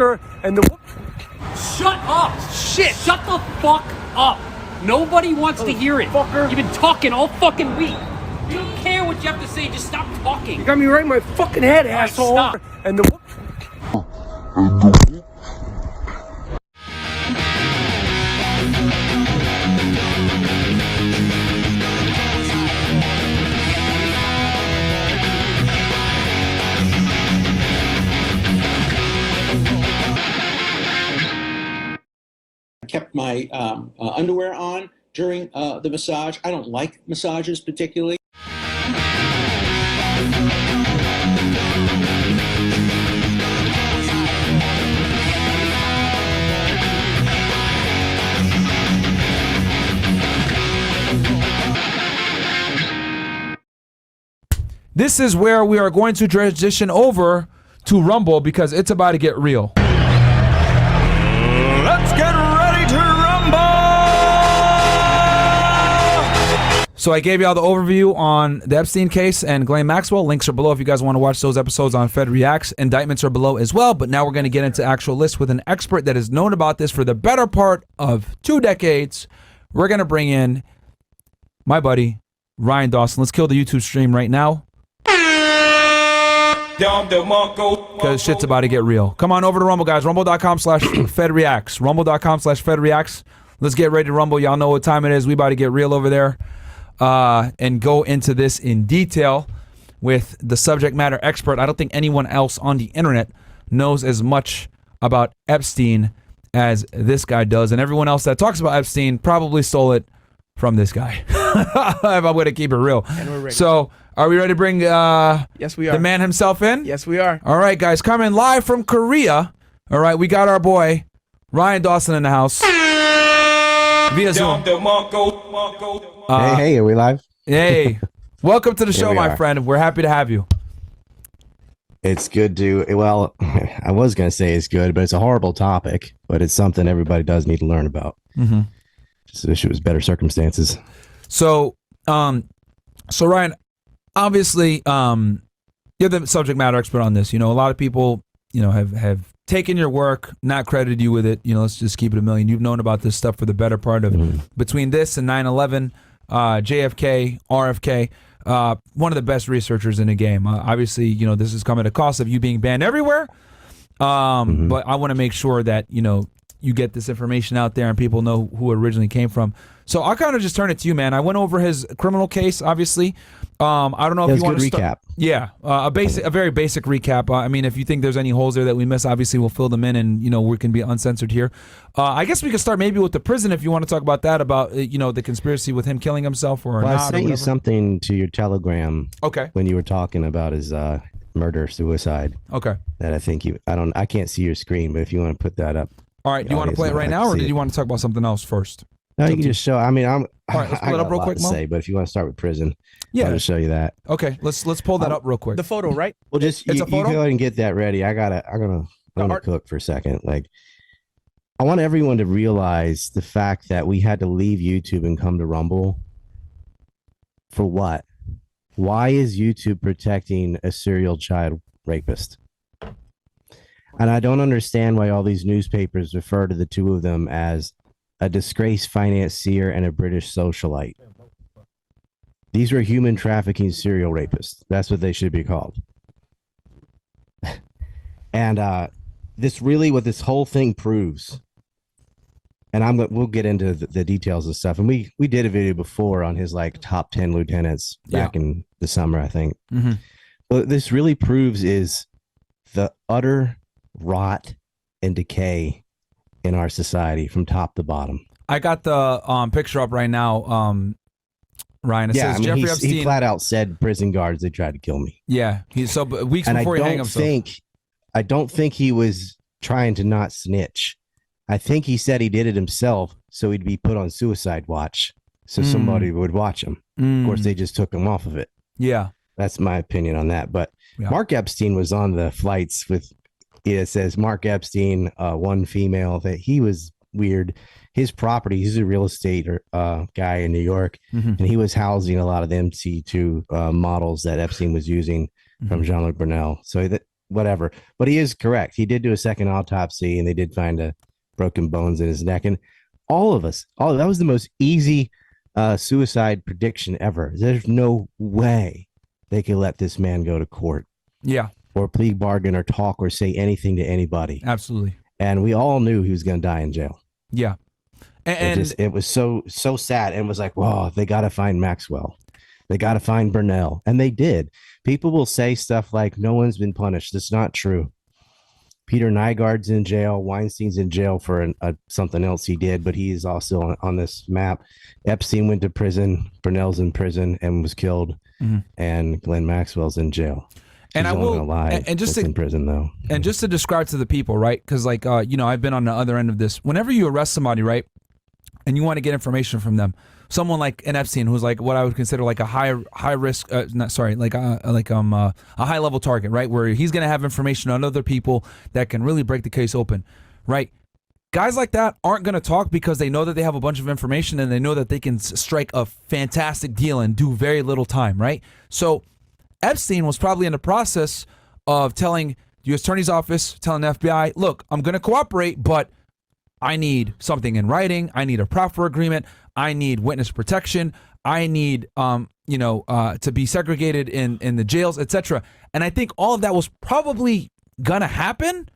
And the Shut up! Shit! Shut the fuck up! Nobody wants to hear it. Fucker. You've been talking all fucking week. You don't care what you have to say. Just stop talking. You got me right in my fucking head, asshole. Stop. And the kept my underwear on during the massage. I don't like massages particularly. This is where we are going to transition over to Rumble because it's about to get real. Let's get ready to rumble! So I gave y'all the overview on the Epstein case and Ghislaine Maxwell. Links are below if you guys want to watch those episodes on Fed Reacts. Indictments are below as well, but now we're going to get into actual lists with an expert that has known about this for the better part of 2 decades. We're going to bring in my buddy, Ryan Dawson. Let's kill the YouTube stream right now, because shit's about to get real. Come on over to Rumble, guys. Rumble.com/FedReacts. Rumble.com/FedReacts. Let's get ready to rumble. Y'all know what time it is. We about to get real over there and go into this in detail with the subject matter expert. I don't think anyone else on the internet knows as much about Epstein as this guy does. And everyone else that talks about Epstein probably stole it from this guy. If I'm going to keep it real. And we're ready. So, are we ready to bring yes, we are. the man himself in? Yes, we are. All right, guys, coming live from Korea. All right, we got our boy, Ryan Dawson, in the house via Zoom. Hey, are we live? Hey, welcome to the show, my are. friend. We're happy to have you. It's good to, well, I was going to say it's good, but it's a horrible topic, but it's something everybody does need to learn about. Mm-hmm. Just wish it was better circumstances. So Ryan, obviously, you're the subject matter expert on this. You know, a lot of people, you know, have taken your work, not credited you with it. You know, let's just keep it a million. You've known about this stuff for the better part of between this and 9/11, JFK, RFK. One of the best researchers in the game. Obviously, you know, this is coming at a cost of you being banned everywhere. But I want to make sure that, you know, you get this information out there and people know who it originally came from. So I'll kind of just turn it to you, man. I went over his criminal case, obviously. I don't know if you want to recap. Yeah, a very basic recap. I mean, if you think there's any holes there that we miss, obviously we'll fill them in, and you know we can be uncensored here. I guess we could start maybe with the prison if you want to talk about that, about you know the conspiracy with him killing himself or Well, not. I sent you something to your Telegram. Okay. When you were talking about his murder suicide. Okay. That I can't see your screen, but if you want to put that up. All right. Do you want to play it right now, or did you want to talk about something else first? No, you can just show. I mean, All right, let's pull it up real quick, Mo. But if you want to start with prison, Yeah. I'll just show you that. Okay, let's pull that up real quick. The photo, right? Well, just It's you a photo? go ahead and get that ready. I'm gonna cook for a second. Like, I want everyone to realize the fact that we had to leave YouTube and come to Rumble. For what? Why is YouTube protecting a serial child rapist? And I don't understand why all these newspapers refer to the two of them as a disgraced financier and a British socialite. These were human trafficking serial rapists. That's what they should be called. And this really, what this whole thing proves, and we'll get into the details and stuff. And we did a video before on his like top 10 lieutenants back in the summer, I think. Mm-hmm. What this really proves is the utter rot and decay in our society from top to bottom. I got the picture up right now, Ryan. It says Jeffrey Epstein. He flat out said prison guards, they tried to kill me. Yeah, weeks and before he hung himself. I don't think he was trying to not snitch. I think he said he did it himself so he'd be put on suicide watch so somebody would watch him. Of course, they just took him off of it. Yeah. That's my opinion on that. But Mark Epstein was on the flights with, it says Mark Epstein, one female, that he was weird. His property, he's a real estate guy in New York, and he was housing a lot of the MC2 models that Epstein was using from Jean-Luc Brunel. So whatever. But he is correct. He did do a second autopsy, and they did find a broken bones in his neck. And all that was the most easy suicide prediction ever. There's no way they could let this man go to court. Yeah. Or plea bargain or talk or say anything to anybody. Absolutely. And we all knew he was going to die in jail. Yeah. And it was so sad. And it was like, whoa, they got to find Maxwell. They got to find Burnell. And they did. People will say stuff like, no one's been punished. That's not true. Peter Nygaard's in jail. Weinstein's in jail for something else he did, but he is also on this map. Epstein went to prison. Burnell's in prison and was killed. Mm-hmm. And Glenn Maxwell's in jail. And He's I will, lie. and just to, in prison though. And just to describe to the people, right? Because like, I've been on the other end of this. Whenever you arrest somebody, right, and you want to get information from them, someone like an Epstein, who's like what I would consider like a high risk, a high level target, right, where he's going to have information on other people that can really break the case open, right? Guys like that aren't going to talk because they know that they have a bunch of information and they know that they can strike a fantastic deal and do very little time, right? So Epstein was probably in the process of telling the U.S. Attorney's Office, telling the FBI, look, I'm going to cooperate, but I need something in writing. I need a proffer agreement. I need witness protection. I need, to be segregated in the jails, etc. And I think all of that was probably going to happen,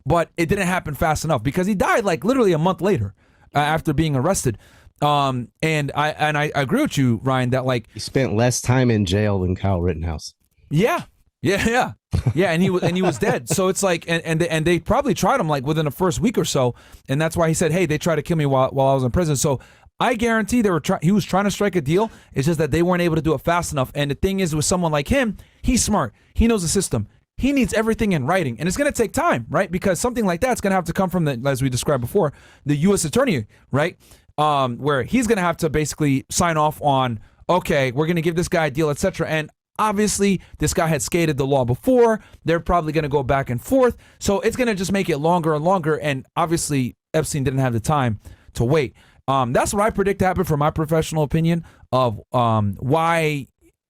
but it didn't happen fast enough because he died like literally a month later after being arrested. And I agree with you, Ryan, that like he spent less time in jail than Kyle Rittenhouse. Yeah. And he was dead. So it's like, and they probably tried him like within the first week or so, and that's why he said, hey, they tried to kill me while I was in prison. So I guarantee he was trying to strike a deal. It's just that they weren't able to do it fast enough. And the thing is, with someone like him, he's smart. He knows the system. He needs everything in writing, and it's going to take time, right? Because something like that's going to have to come from as we described before, the U.S. attorney, right? Where he's going to have to basically sign off on, okay, we're going to give this guy a deal, etc. And obviously, this guy had skated the law before. They're probably going to go back and forth. So it's going to just make it longer and longer. And obviously, Epstein didn't have the time to wait. That's what I predict happened from my professional opinion of why.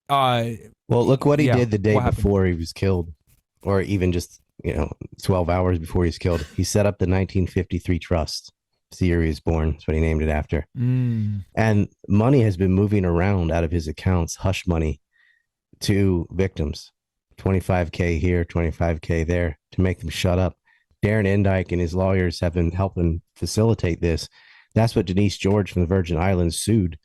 Well, look what he did the day before he was killed, or even just 12 hours before he was killed. He set up the 1953 trust. It's the year he was born. That's what he named it after. And money has been moving around out of his accounts, hush money, to victims. 25K here, 25K there, to make them shut up. Darren Endyke and his lawyers have been helping facilitate this. That's what Denise George from the Virgin Islands sued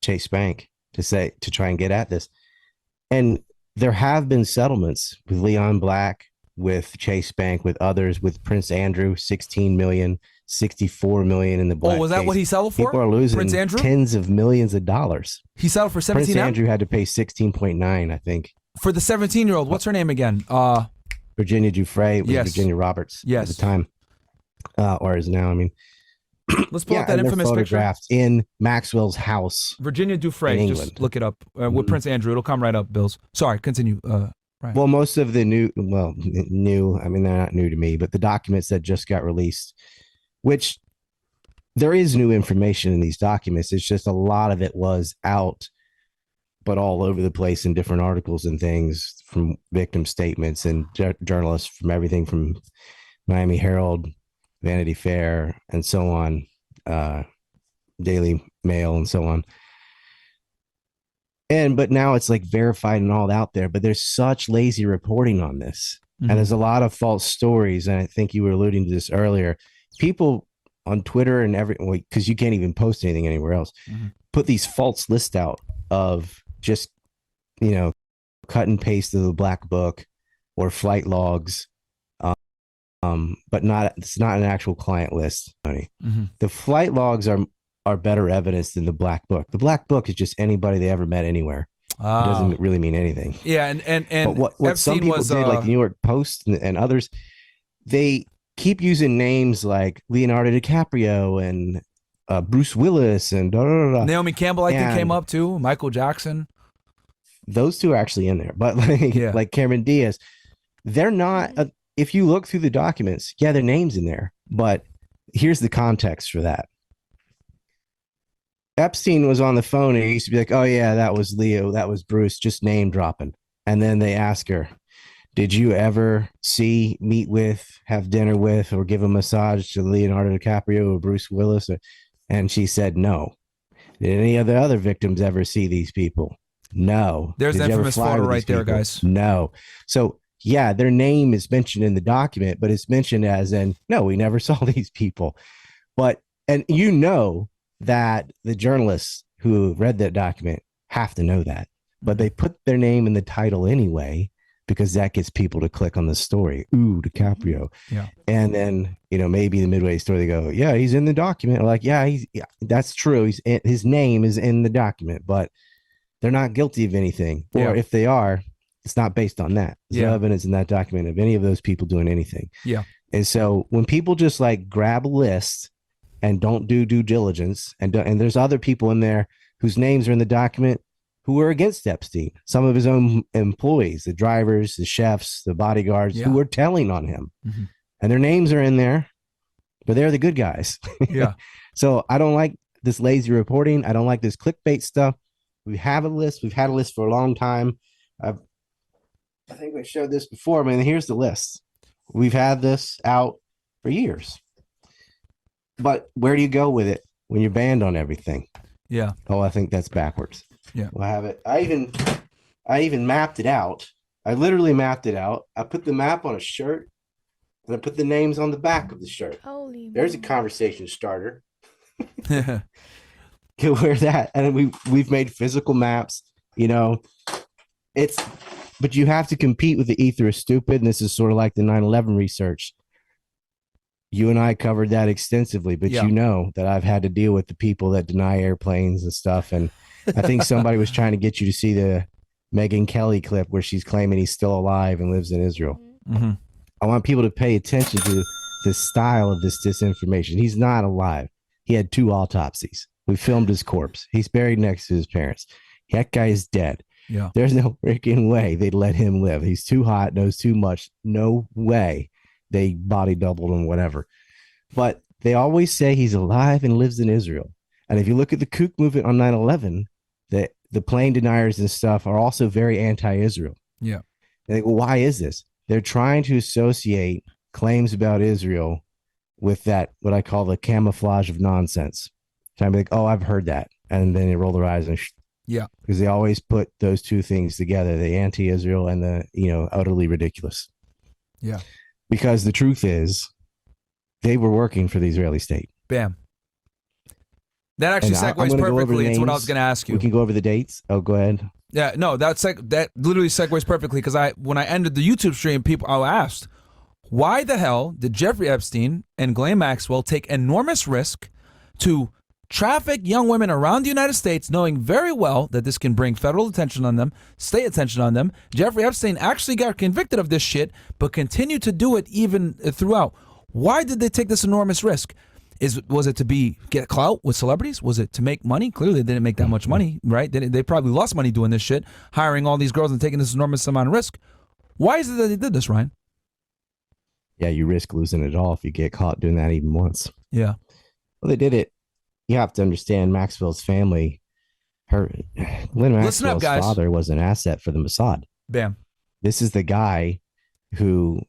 Chase Bank to try and get at this. And there have been settlements with Leon Black, with Chase Bank, with others, with Prince Andrew, 16 million, 64 million in the Black. Oh, was that case. what he settled for? People are losing Prince Andrew? tens of millions of dollars. He settled for 17. Prince Andrew had to pay 16.9, I think. For the 17-year-old, what's her name again? Virginia Giuffre, was yes. Virginia Roberts at the time, or is now. I mean, let's pull up that infamous picture in Maxwell's house. Virginia Giuffre, just look it up with Prince Andrew. It'll come right up, Bills. Sorry, continue. Right. Well, most of the new, I mean, they're not new to me, but the documents that just got released, which there is new information in these documents. It's just a lot of it was out, but all over the place in different articles and things from victim statements and journalists from everything from Miami Herald, Vanity Fair, and so on, Daily Mail, and so on. But now it's like verified and all out there, but there's such lazy reporting on this. Mm-hmm. And there's a lot of false stories. And I think you were alluding to this earlier. People on Twitter and because you can't even post anything anywhere else, put these false lists out of just, cut and paste of the black book or flight logs. But it's not an actual client list. Mm-hmm. The flight logs are better evidence than the black book. The black book is just anybody they ever met anywhere. It doesn't really mean anything. Yeah, and but what some people did, like the New York Post and others, they keep using names like Leonardo DiCaprio and Bruce Willis and Naomi Campbell. I think came up too. Michael Jackson. Those two are actually in there, but like Cameron Diaz, they're not. If you look through the documents, their name's in there, but here's the context for that. Epstein was on the phone and he used to be like, oh yeah, that was Leo, that was Bruce, just name dropping. And then they ask her, did you ever meet with, have dinner with, or give a massage to Leonardo DiCaprio or Bruce Willis? And she said no. Did any of the other victims ever see these people? No. There's Did the you ever infamous fly photo with right these there, people? guys. No. So yeah, their name is mentioned in the document, but it's mentioned as in, no, we never saw these people. But, and you know that the journalists who read that document have to know that, but they put their name in the title anyway, because that gets people to click on the story. Ooh, DiCaprio. Yeah. And then, you know, maybe the midway story, they go, yeah, he's in the document. Like, yeah, that's true. His name is in the document, but they're not guilty of anything. Or if they are, it's not based on that. There's no evidence in that document of any of those people doing anything. Yeah. And so when people just like grab a list and don't do due diligence, and there's other people in there whose names are in the document who were against Epstein, some of his own employees, the drivers, the chefs, the bodyguards, who were telling on him, and their names are in there, but they're the good guys. Yeah. So I don't like this lazy reporting. I don't like this clickbait stuff. We have a list. We've had a list for a long time. I think I showed this before. I mean, here's the list. We've had this out for years. But where do you go with it when you're banned on everything? Yeah. Oh, I think that's backwards. Yeah. We'll have it. I even mapped it out. I literally mapped it out. I put the map on a shirt, and I put the names on the back of the shirt. Holy There's a man. conversation starter. Can wear that, and we've made physical maps. You know, but you have to compete with the ether is stupid, and this is sort of like the 9/11 research. You and I covered that extensively, but you know that I've had to deal with the people that deny airplanes and stuff. And I think somebody was trying to get you to see the Megyn Kelly clip where she's claiming he's still alive and lives in Israel. Mm-hmm. I want people to pay attention to the style of this disinformation. He's not alive. He had 2 autopsies. We filmed his corpse. He's buried next to his parents. That guy is dead. Yeah. There's no freaking way they'd let him live. He's too hot, knows too much. No way they body doubled him, whatever. But they always say he's alive and lives in Israel. And if you look at the kook movement on 9/11, the plane deniers and stuff are also very anti-Israel. Yeah. And they go, why is this? They're trying to associate claims about Israel with that, what I call the camouflage of nonsense. Trying to be like, oh, I've heard that. And then they roll their eyes and yeah, because they always put those two things together, the anti-Israel and the, utterly ridiculous. Yeah. Because the truth is they were working for the Israeli state. Bam. That actually And segues perfectly into what I was going to ask you. We can go over the dates. Oh, go ahead. Yeah, no, that literally segues perfectly because when I ended the YouTube stream, I asked, why the hell did Jeffrey Epstein and Ghislaine Maxwell take enormous risk to traffic young women around the United States, knowing very well that this can bring federal attention on them, state attention on them? Jeffrey Epstein actually got convicted of this shit, but continued to do it even throughout. Why did they take this enormous risk? Was it to get clout with celebrities? Was it to make money? Clearly, they didn't make that much money, right? They probably lost money doing this shit, hiring all these girls and taking this enormous amount of risk. Why is it that they did this, Ryan? Yeah, you risk losing it all if you get caught doing that even once. Yeah. Well, they did it. You have to understand Maxwell's family. Lynn Maxwell's father was an asset for the Mossad. Bam. This is the guy who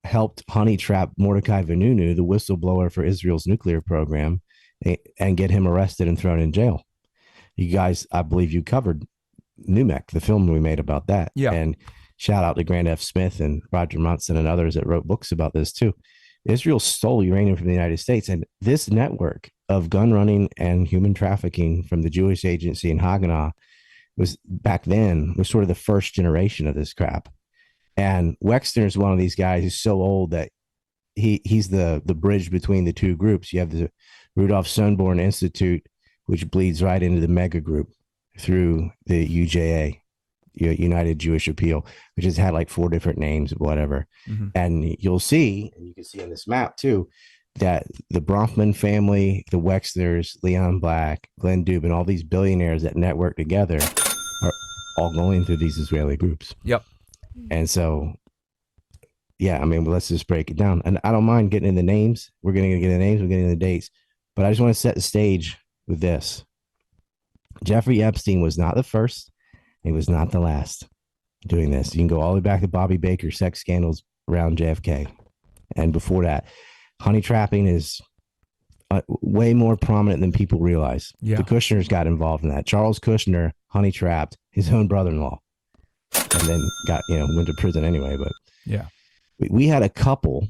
helped honey trap Mordecai Vanunu, the whistleblower for Israel's nuclear program, and get him arrested and thrown in jail. You guys, I believe you covered Numek, the film we made about that. Yeah. And shout out to Grant F. Smith and Roger Munson and others that wrote books about this too. Israel stole uranium from the United States, and this network of gun running and human trafficking from the Jewish agency in Haganah was sort of the first generation of this crap. And Wexner is one of these guys who's so old that he's the bridge between the two groups. You have the Rudolph Sonborn Institute, which bleeds right into the mega group through the UJA, United Jewish Appeal, which has had like 4 different names, whatever. Mm-hmm. And you'll see, and you can see on this map too, that the Bronfman family, the Wexners, Leon Black, Glenn Dubin, all these billionaires that network together are all going through these Israeli groups. Yep. And so, yeah, I mean, let's just break it down. And I don't mind getting in the names. We're going to get in the names. We're getting in the dates. But I just want to set the stage with this. Jeffrey Epstein was not the first. He was not the last. doing this. You can go all the way back to Bobby Baker sex scandals around JFK, and before that, honey trapping is way more prominent than people realize. Yeah. The Kushners got involved in that. Charles Kushner honey trapped his own brother-in-law, and then got went to prison anyway. But yeah, we had a couple,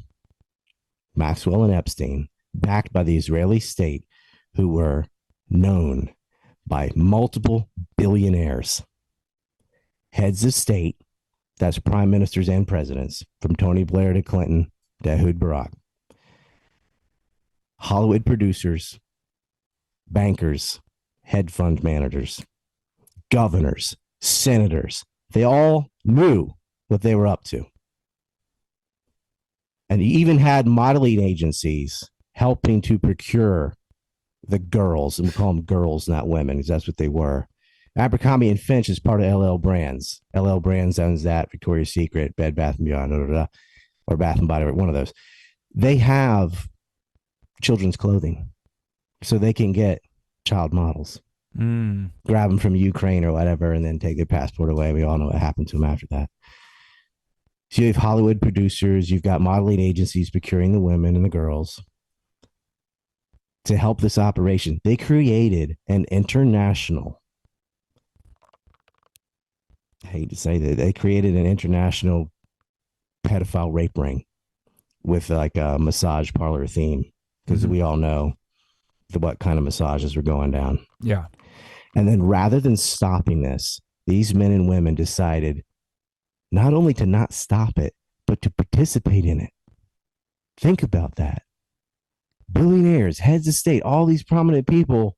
Maxwell and Epstein, backed by the Israeli state, who were known by multiple billionaires, heads of state, that's prime ministers and presidents, from Tony Blair to Clinton to Ehud Barak, Hollywood producers, bankers, hedge fund managers, governors, senators. They all knew what they were up to. And he even had modeling agencies helping to procure the girls, and we call them girls, not women, because that's what they were. Abercrombie and Finch is part of LL Brands. LL Brands owns that, Victoria's Secret, Bed Bath & Beyond, or Bath & Body Works, one of those. They have children's clothing, so they can get child models, grab them from Ukraine or whatever, and then take their passport away. We all know what happened to them after that. So you have Hollywood producers, you've got modeling agencies procuring the women and the girls to help this operation. They created an international, I hate to say that, they created an international pedophile rape ring with like a massage parlor theme, because we all know what kind of massages were going down. Yeah. And then rather than stopping this, these men and women decided not only to not stop it, but to participate in it. Think about that. Billionaires, heads of state, all these prominent people,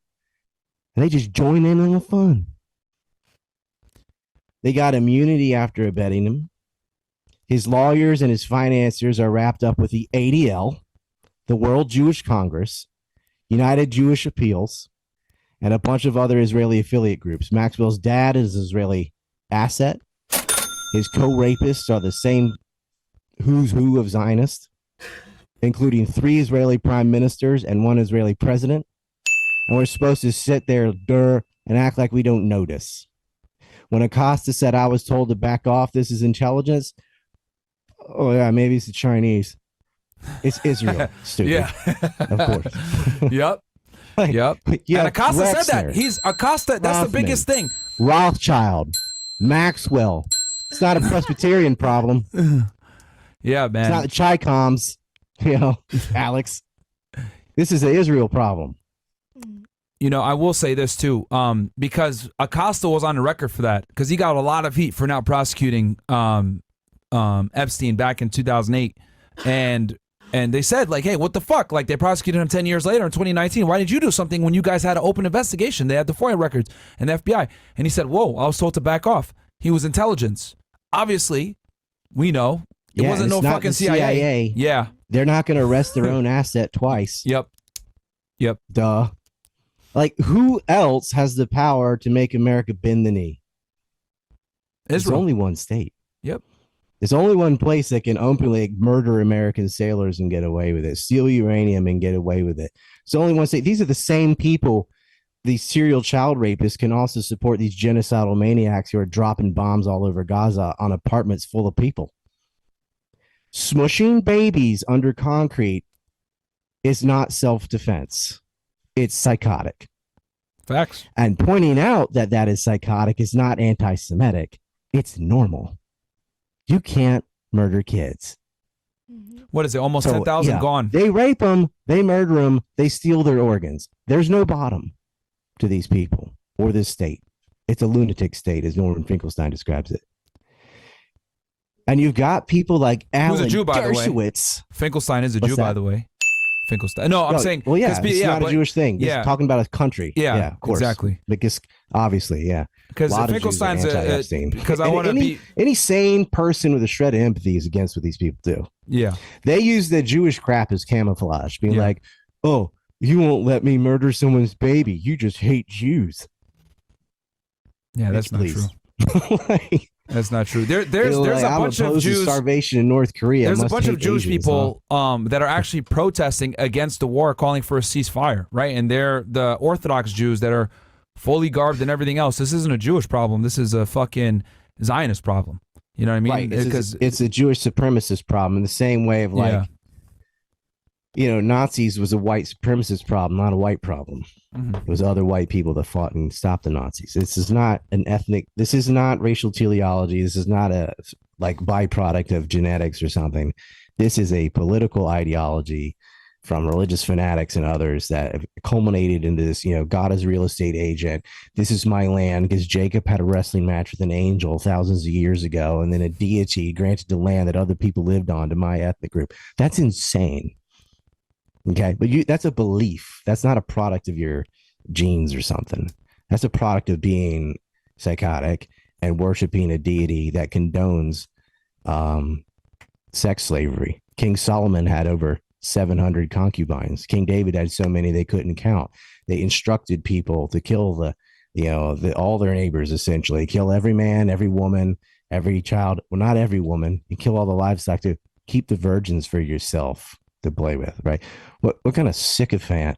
and they just join in on the fun. They got immunity after abetting him. His lawyers and his financiers are wrapped up with the ADL, the World Jewish Congress, United Jewish Appeals, and a bunch of other Israeli affiliate groups. Maxwell's dad is an Israeli asset. His co-rapists are the same who's who of Zionists, including 3 Israeli prime ministers and 1 Israeli president. And we're supposed to sit there and act like we don't notice. When Acosta said, I was told to back off, this is intelligence. Oh, yeah, maybe it's the Chinese. It's Israel. Stupid. Yeah. Of course. Yep. Yep. And Acosta said that. He's Acosta. That's Rothman, the biggest thing. Rothschild, Maxwell. It's not a Presbyterian problem. Yeah, man. It's not the Chi-Coms, Alex. This is an Israel problem. I will say this too, because Acosta was on the record for that, because he got a lot of heat for not prosecuting Epstein back in 2008, and they said, like, hey, what the fuck? Like, they prosecuted him 10 years later in 2019. Why did you do something when you guys had an open investigation? They had the FOIA records and the FBI. And he said, whoa, I was told to back off. He was intelligence. Obviously, we know it wasn't no fucking CIA. Yeah. They're not going to arrest their own asset twice. Yep. Duh. Like, who else has the power to make America bend the knee? There's only one state. Yep. There's only one place that can openly murder American sailors and get away with it, steal uranium and get away with it. It's only one state. These are the same people. These serial child rapists can also support these genocidal maniacs who are dropping bombs all over Gaza on apartments full of people. Smushing babies under concrete is not self-defense. It's psychotic. Facts. And pointing out that that is psychotic is not anti-Semitic. It's normal. You can't murder kids. What is it? Almost 10,000 gone. They rape them. They murder them. They steal their organs. There's no bottom to these people or this state. It's a lunatic state, as Norman Finkelstein describes it. And you've got people like Alan Who's a Jew, by the way? Dershowitz. Finkelstein is a Jew, by the way. Finkelstein. No, I'm saying. Well, yeah, it's not a Jewish thing. Yeah. It's talking about a country. Yeah, of course. Exactly. Because obviously, yeah. Because Finkelstein's because I want to be any sane person with a shred of empathy is against what these people do. Yeah. They use the Jewish crap as camouflage, being like, "Oh, you won't let me murder someone's baby. You just hate Jews." Yeah, that's not true. That's not true. There's a bunch of Jews. Starvation in North Korea. There's a bunch of Jewish people that are actually protesting against the war, calling for a ceasefire, right? And they're the Orthodox Jews that are fully garbed and everything else. This isn't a Jewish problem. This is a fucking Zionist problem. You know what I mean? Right. It's a Jewish supremacist problem in the same way of like, Nazis was a white supremacist problem, not a white problem. It was other white people that fought and stopped the Nazis. This is not this is not racial teleology. This is not a like byproduct of genetics or something. This is a political ideology from religious fanatics and others that have culminated into this, God is a real estate agent. This is my land because Jacob had a wrestling match with an angel thousands of years ago. And then a deity granted the land that other people lived on to my ethnic group. That's insane. Okay. But that's a belief. That's not a product of your genes or something. That's a product of being psychotic and worshiping a deity that condones sex slavery. King Solomon had over 700 concubines. King David had so many they couldn't count. They instructed people to kill all their neighbors, essentially kill every man, every woman, every child. Well, not every woman, and kill all the livestock to keep the virgins for yourself to play with. Right? What kind of sycophant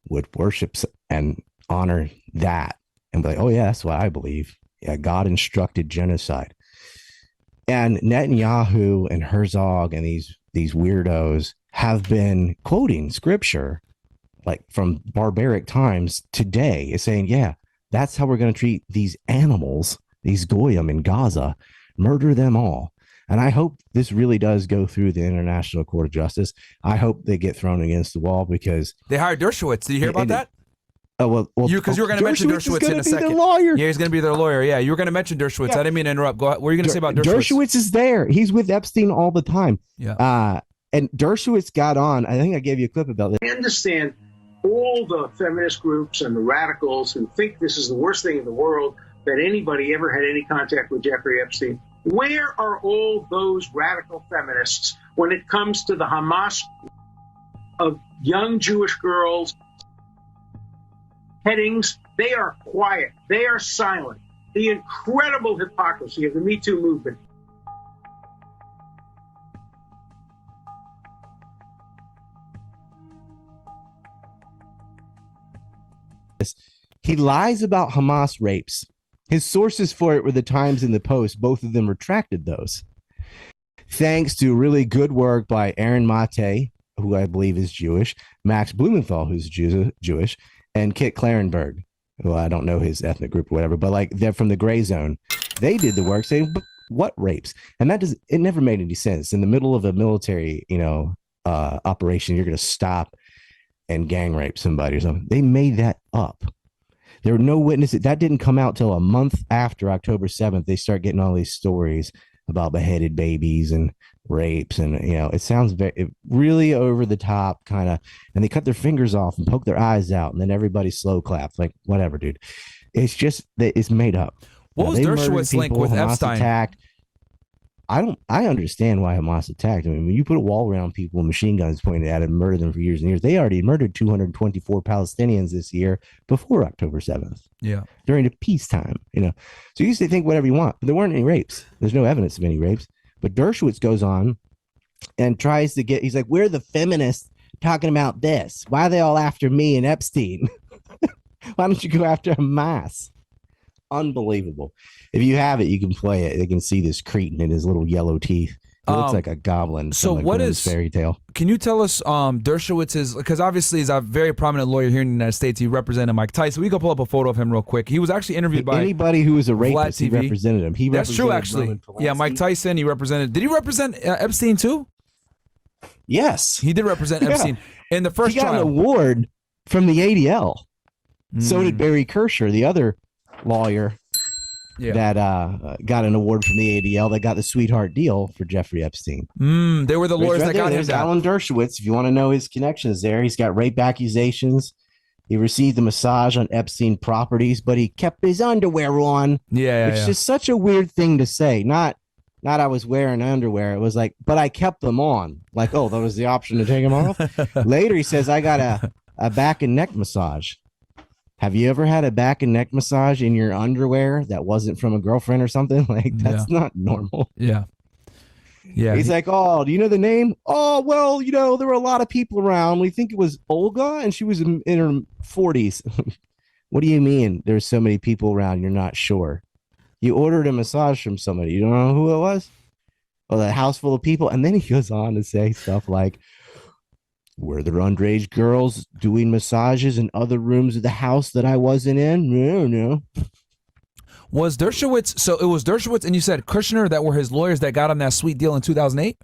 would worship and honor that and be like, oh yeah, that's what I believe. Yeah, God instructed genocide. And Netanyahu and Herzog and these weirdos have been quoting scripture like from barbaric times today, is saying, yeah, that's how we're going to treat these animals, these goyim in Gaza, murder them all. And I hope this really does go through the International Court of Justice. I hope they get thrown against the wall because they hired Dershowitz. Did you hear about that? Oh, well, because you were going to mention Dershowitz in a second. Yeah, he's going to be their lawyer. Yeah, you were going to mention Dershowitz. Yeah. I didn't mean to interrupt. Go ahead. What were you going to say about Dershowitz? Dershowitz is there. He's with Epstein all the time. Yeah. And Dershowitz got on. I think I gave you a clip about this. I understand all the feminist groups and the radicals who think this is the worst thing in the world, that anybody ever had any contact with Jeffrey Epstein. Where are all those radical feminists when it comes to the Hamas of young Jewish girls? Headings, they are quiet. They are silent. The incredible hypocrisy of the Me Too movement. He lies about Hamas rapes. His sources for it were the Times and the Post. Both of them retracted those. Thanks to really good work by Aaron Mate, who I believe is Jewish, Max Blumenthal, who's Jewish, and Kit Klarenberg, who I don't know his ethnic group or whatever, but like they're from the gray zone. They did the work saying, but what rapes? And it never made any sense. In the middle of a military, operation, you're going to stop and gang rape somebody or something. They made that up. There were no witnesses. That didn't come out till a month after October 7th. They start getting all these stories about beheaded babies and rapes. And, it sounds really over the top kind of, and they cut their fingers off and poke their eyes out. And then everybody slow claps like, whatever, dude. It's just that it's made up. What was Dershowitz's link with Hamas Epstein? Attacked. I understand why Hamas attacked. I mean, when you put a wall around people with machine guns pointed at them and murdered them for years and years, they already murdered 224 Palestinians this year before October 7th. Yeah. During the peacetime, So you used to think whatever you want, but there weren't any rapes. There's no evidence of any rapes. But Dershowitz goes on and tries to he's like, we're the feminists talking about this. Why are they all after me and Epstein? Why don't you go after Hamas? Unbelievable. If you have it, you can play it. They can see this cretin in his little yellow teeth. He looks like a goblin. So like what is fairy tale? Can you tell us Dershowitz's, because obviously he's a very prominent lawyer here in the United States. He represented Mike Tyson. We can pull up a photo of him real quick. He was actually interviewed by anybody who was a rapist. He represented him. That's true, actually. Yeah, Mike Tyson. He represented. Did he represent Epstein too? Yes, he did represent Epstein in the first trial. He got an award from the ADL. So did Barry Kirscher, the other lawyer. Yeah. That got an award from the ADL that got the sweetheart deal for Jeffrey Epstein. They were the lawyers that got him. There's Alan Dershowitz. If you want to know his connections there, he's got rape accusations. He received a massage on Epstein properties, but he kept his underwear on. It's just such a weird thing to say. Not I was wearing underwear. It was like, but I kept them on. Like, oh, that was the option to take them off. Later, he says, I got a back and neck massage. Have you ever had a back and neck massage in your underwear that wasn't from a girlfriend or something? Like, that's not normal. Yeah. He's like, oh, do you know the name? Oh, well, there were a lot of people around. We think it was Olga, and she was in her 40s. What do you mean there's so many people around? You're not sure. You ordered a massage from somebody. You don't know who it was? Or the house full of people. And then he goes on to say stuff like, were there underage girls doing massages in other rooms of the house that I wasn't in? No. Was Dershowitz, so it was Dershowitz and you said Kushner that were his lawyers that got him that sweet deal in 2008?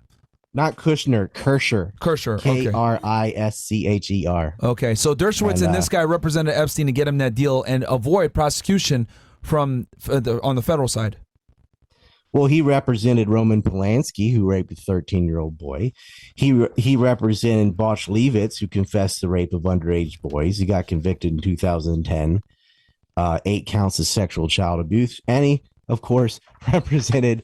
Not Kushner, Kirscher. Kirscher, okay. Krischher. Okay, so Dershowitz and this guy represented Epstein to get him that deal and avoid prosecution on the federal side. Well, he represented Roman Polanski, who raped a 13-year-old boy. He represented Bosch Levitz, who confessed the rape of underage boys. He got convicted in 2010, 8 counts of sexual child abuse. And he, of course, represented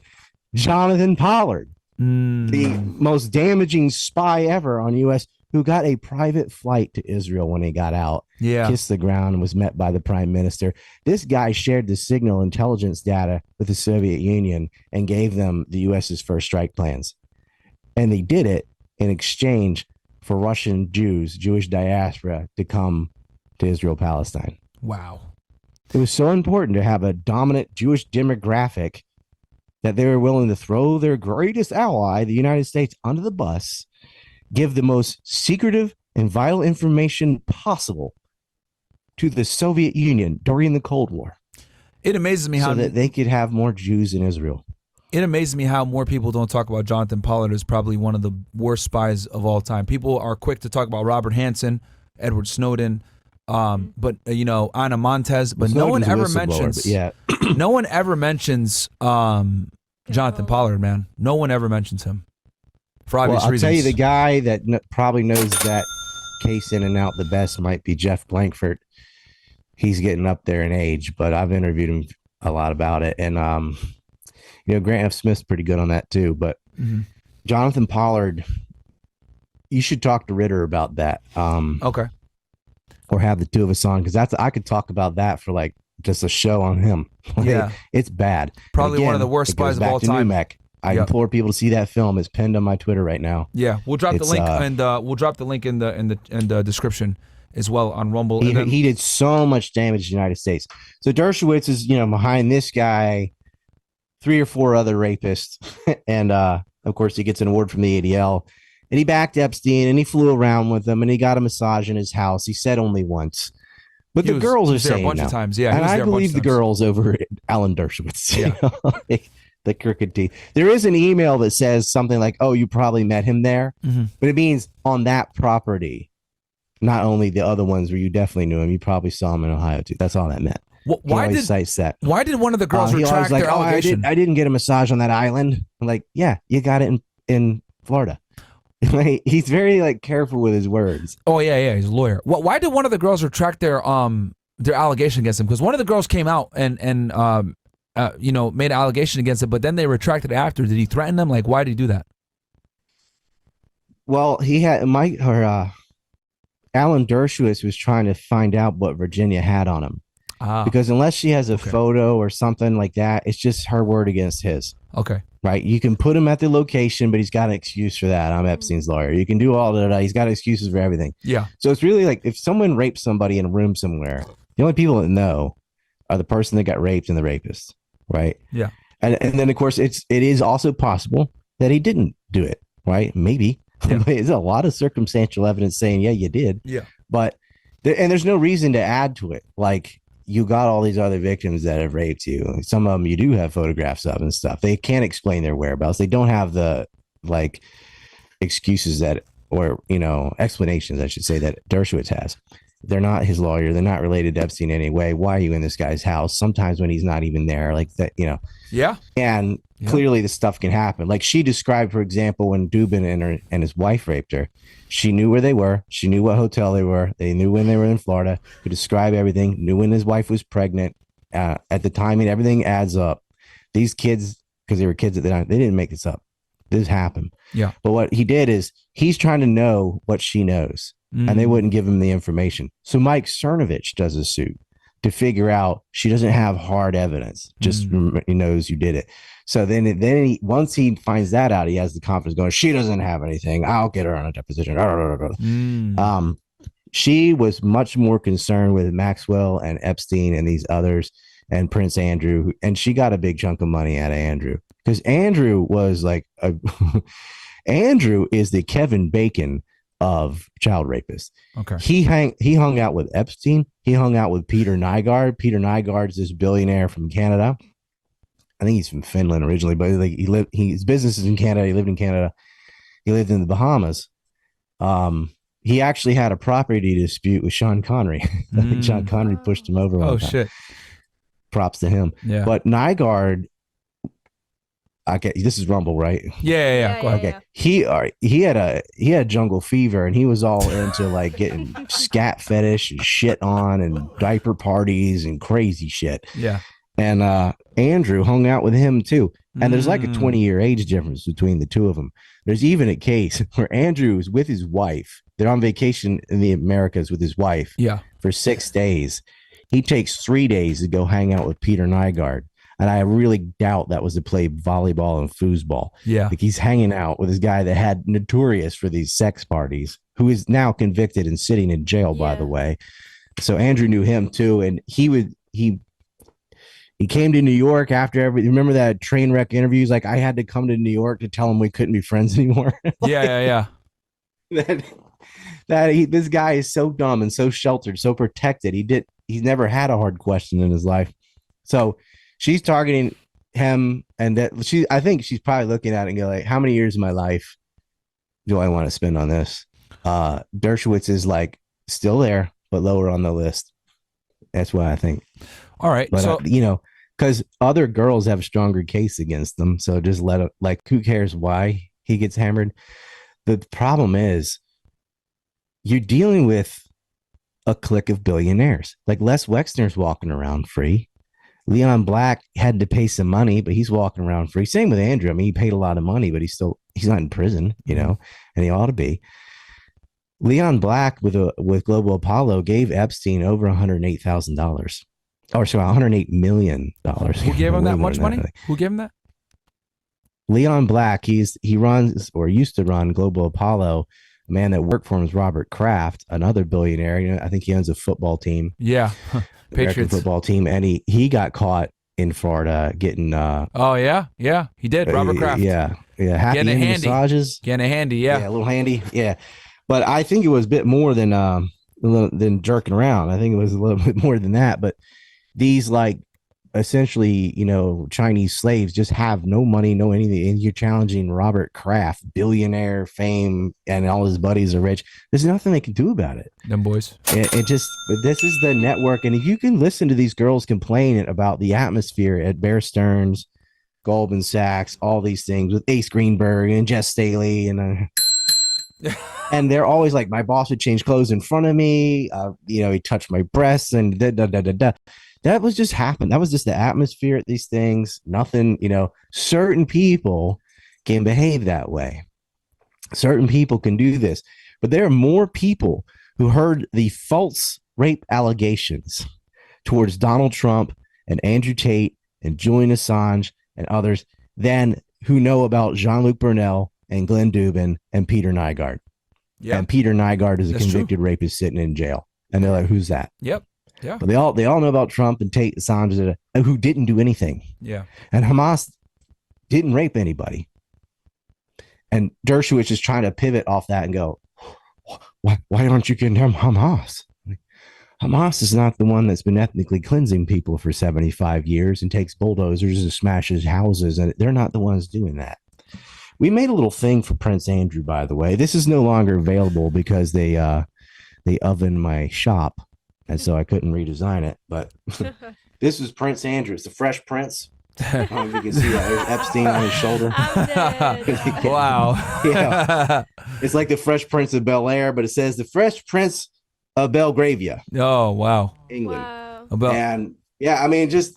Jonathan Pollard, the most damaging spy ever on U.S., who got a private flight to Israel when he got out, kissed the ground, and was met by the prime minister. This guy shared the signal intelligence data with the Soviet Union and gave them the U.S.'s first strike plans. And they did it in exchange for Russian Jews, Jewish diaspora, to come to Israel, Palestine. Wow. It was so important to have a dominant Jewish demographic that they were willing to throw their greatest ally, the United States, under the bus, give the most secretive and vital information possible to the Soviet Union during the Cold War. It amazes me how so that they could have more Jews in Israel. It amazes me how more people don't talk about Jonathan Pollard as probably one of the worst spies of all time. People are quick to talk about Robert Hansen, Edward Snowden, but Ana Montez, but no one ever mentions. No one ever mentions Jonathan Pollard, man. No one ever mentions him. For obvious reasons. I'll tell you, the guy that probably knows that case in and out the best might be Jeff Blankford. He's getting up there in age, but I've interviewed him a lot about it. And, Grant F. Smith's pretty good on that too. But Jonathan Pollard, you should talk to Ritter about that. Okay. Or have the two of us on, because I could talk about that for like just a show on him. It's bad. Probably one of the worst spies of all time. I implore people to see that film. It's pinned on my Twitter right now. Yeah, we'll drop the link and we'll drop the link in the description as well on Rumble. He did so much damage to the United States. So Dershowitz is behind this guy, 3 or 4 other rapists, and of course he gets an award from the ADL. And he backed Epstein and he flew around with him and he got a massage in his house. He said only once. But the girls are saying a bunch of times. Yeah, and I believe the girls over Alan Dershowitz. Yeah. The crooked teeth. There is an email that says something like, "Oh, you probably met him there," but it means on that property, not only the other ones where you definitely knew him. You probably saw him in Ohio too. That's all that meant. Why did one of the girls retract their allegation? I didn't get a massage on that island. I'm like, yeah, you got it in Florida. He's very careful with his words. Oh yeah, he's a lawyer. Why did one of the girls retract their allegation against him? Because one of the girls came out and made an allegation against it, but then they retracted it after. Did he threaten them? Why did he do that? Well, he had Alan Dershowitz was trying to find out what Virginia had on him. Because unless she has a photo or something like that, it's just her word against his. Okay. Right. You can put him at the location, but he's got an excuse for that. I'm Epstein's lawyer. You can do all that. He's got excuses for everything. Yeah. So it's really like if someone rapes somebody in a room somewhere, the only people that know are the person that got raped and the rapist. Right. Yeah. And then, of course, it is also possible that he didn't do it. Right. Maybe. Yeah. There's a lot of circumstantial evidence saying, yeah, you did. Yeah. But there's no reason to add to it. You got all these other victims that have raped you. Some of them you do have photographs of and stuff. They can't explain their whereabouts. They don't have the excuses explanations, I should say, that Dershowitz has. They're not his lawyer. They're not related to Epstein anyway. Why are you in this guy's house? Sometimes when he's not even there, Yeah. And clearly the stuff can happen. She described, for example, when Dubin and his wife raped her, she knew where they were. She knew what hotel they were. They knew when they were in Florida. Could describe everything. Knew when his wife was pregnant. At the time, and everything adds up. These kids, because they were kids at the time, they didn't make this up. This happened. Yeah. But what he did is he's trying to know what she knows, and they wouldn't give him the information. So Mike Cernovich does a suit to figure out she doesn't have hard evidence. Just he knows you did it. So then once he finds that out, he has the confidence going, she doesn't have anything. I'll get her on a deposition. She was much more concerned with Maxwell and Epstein and these others and Prince Andrew, and she got a big chunk of money out of Andrew because Andrew was like Andrew is the Kevin Bacon of child rapists. Okay. He hung out with Epstein. He hung out with Peter Nygard. Peter Nygard is this billionaire from Canada. I think he's from Finland originally, but like his business is in Canada. He lived in Canada. He lived in the Bahamas. He actually had a property dispute with Sean Connery. I think Sean Connery pushed him over. Oh shit! Props to him. Yeah. But Nygard, okay, this is Rumble, right? Yeah. Go ahead. Okay, he had jungle fever, and he was all into like getting scat fetish and shit on, and diaper parties and crazy shit. Yeah. And Andrew hung out with him too. And there's like a 20-year age difference between the two of them. There's even a case where Andrew is with his wife. They're on vacation in the Americas with his wife. Yeah. For 6 days. He takes 3 days to go hang out with Peter Nygard. And I really doubt that was to play volleyball and foosball. Yeah. Like he's hanging out with this guy that had notorious for these sex parties, who is now convicted and sitting in jail, by the way. So Andrew knew him too. And he came to New York after remember that train wreck interviews? Like I had to come to New York to tell him we couldn't be friends anymore. Yeah. This guy is so dumb and so sheltered, so protected. He's never had a hard question in his life. So she's targeting him, and I think she's probably looking at it and go like, how many years of my life do I want to spend on this? Dershowitz is like still there, but lower on the list. That's what I think. All right. But so because other girls have a stronger case against them, so just let it. Like, who cares why he gets hammered? The problem is you're dealing with a clique of billionaires. Like Les Wexner's walking around free. Leon Black had to pay some money, but he's walking around free. Same with Andrew. I mean, he paid a lot of money, but he's not in prison, and he ought to be. Leon Black with Global Apollo gave Epstein over $108,000. Or sorry, $108 million. Who gave him that much money? Who gave him that? Leon Black. He runs or used to run Global Apollo. A man that worked for him is Robert Kraft, another billionaire. I think he owns a football team. Yeah, Patriots football team, and he got caught in Florida getting. Oh yeah, he did. Robert Kraft. Yeah. Happy Getting a handy massages. Getting a handy. Yeah, a little handy. Yeah, but I think it was a bit more than jerking around. I think it was a little bit more than that. But these like essentially, Chinese slaves just have no money, no anything. And you're challenging Robert Kraft, billionaire fame, and all his buddies are rich. There's nothing they can do about it. Them boys. It just, this is the network. And if you can listen to these girls complain about the atmosphere at Bear Stearns, Goldman Sachs, all these things with Ace Greenberg and Jess Staley and they're always like, my boss would change clothes in front of me. He touched my breasts and That was just happened. That was just the atmosphere at these things. Nothing, certain people can behave that way. Certain people can do this. But there are more people who heard the false rape allegations towards Donald Trump and Andrew Tate and Julian Assange and others than who know about Jean-Luc Burnell and Glenn Dubin and Peter Nygard. Yeah. And Peter Nygard is a convicted rapist sitting in jail. And they're like, who's that? Yep. Yeah. But they all know about Trump and Tate Assange, who didn't do anything. Yeah. And Hamas didn't rape anybody. And Dershowitz is trying to pivot off that and go, why aren't you condemn Hamas? Hamas is not the one that's been ethnically cleansing people for 75 years and takes bulldozers and smashes houses, and they're not the ones doing that. We made a little thing for Prince Andrew, by the way. This is no longer available because they oven my shop, and so I couldn't redesign it. But this is Prince Andrew. It's the Fresh Prince. I don't know if you can see that. There's Epstein on his shoulder. Wow. Yeah. It's like the Fresh Prince of Bel-Air, but it says the Fresh Prince of Belgravia. Oh, wow. England. Wow. And yeah, I mean, just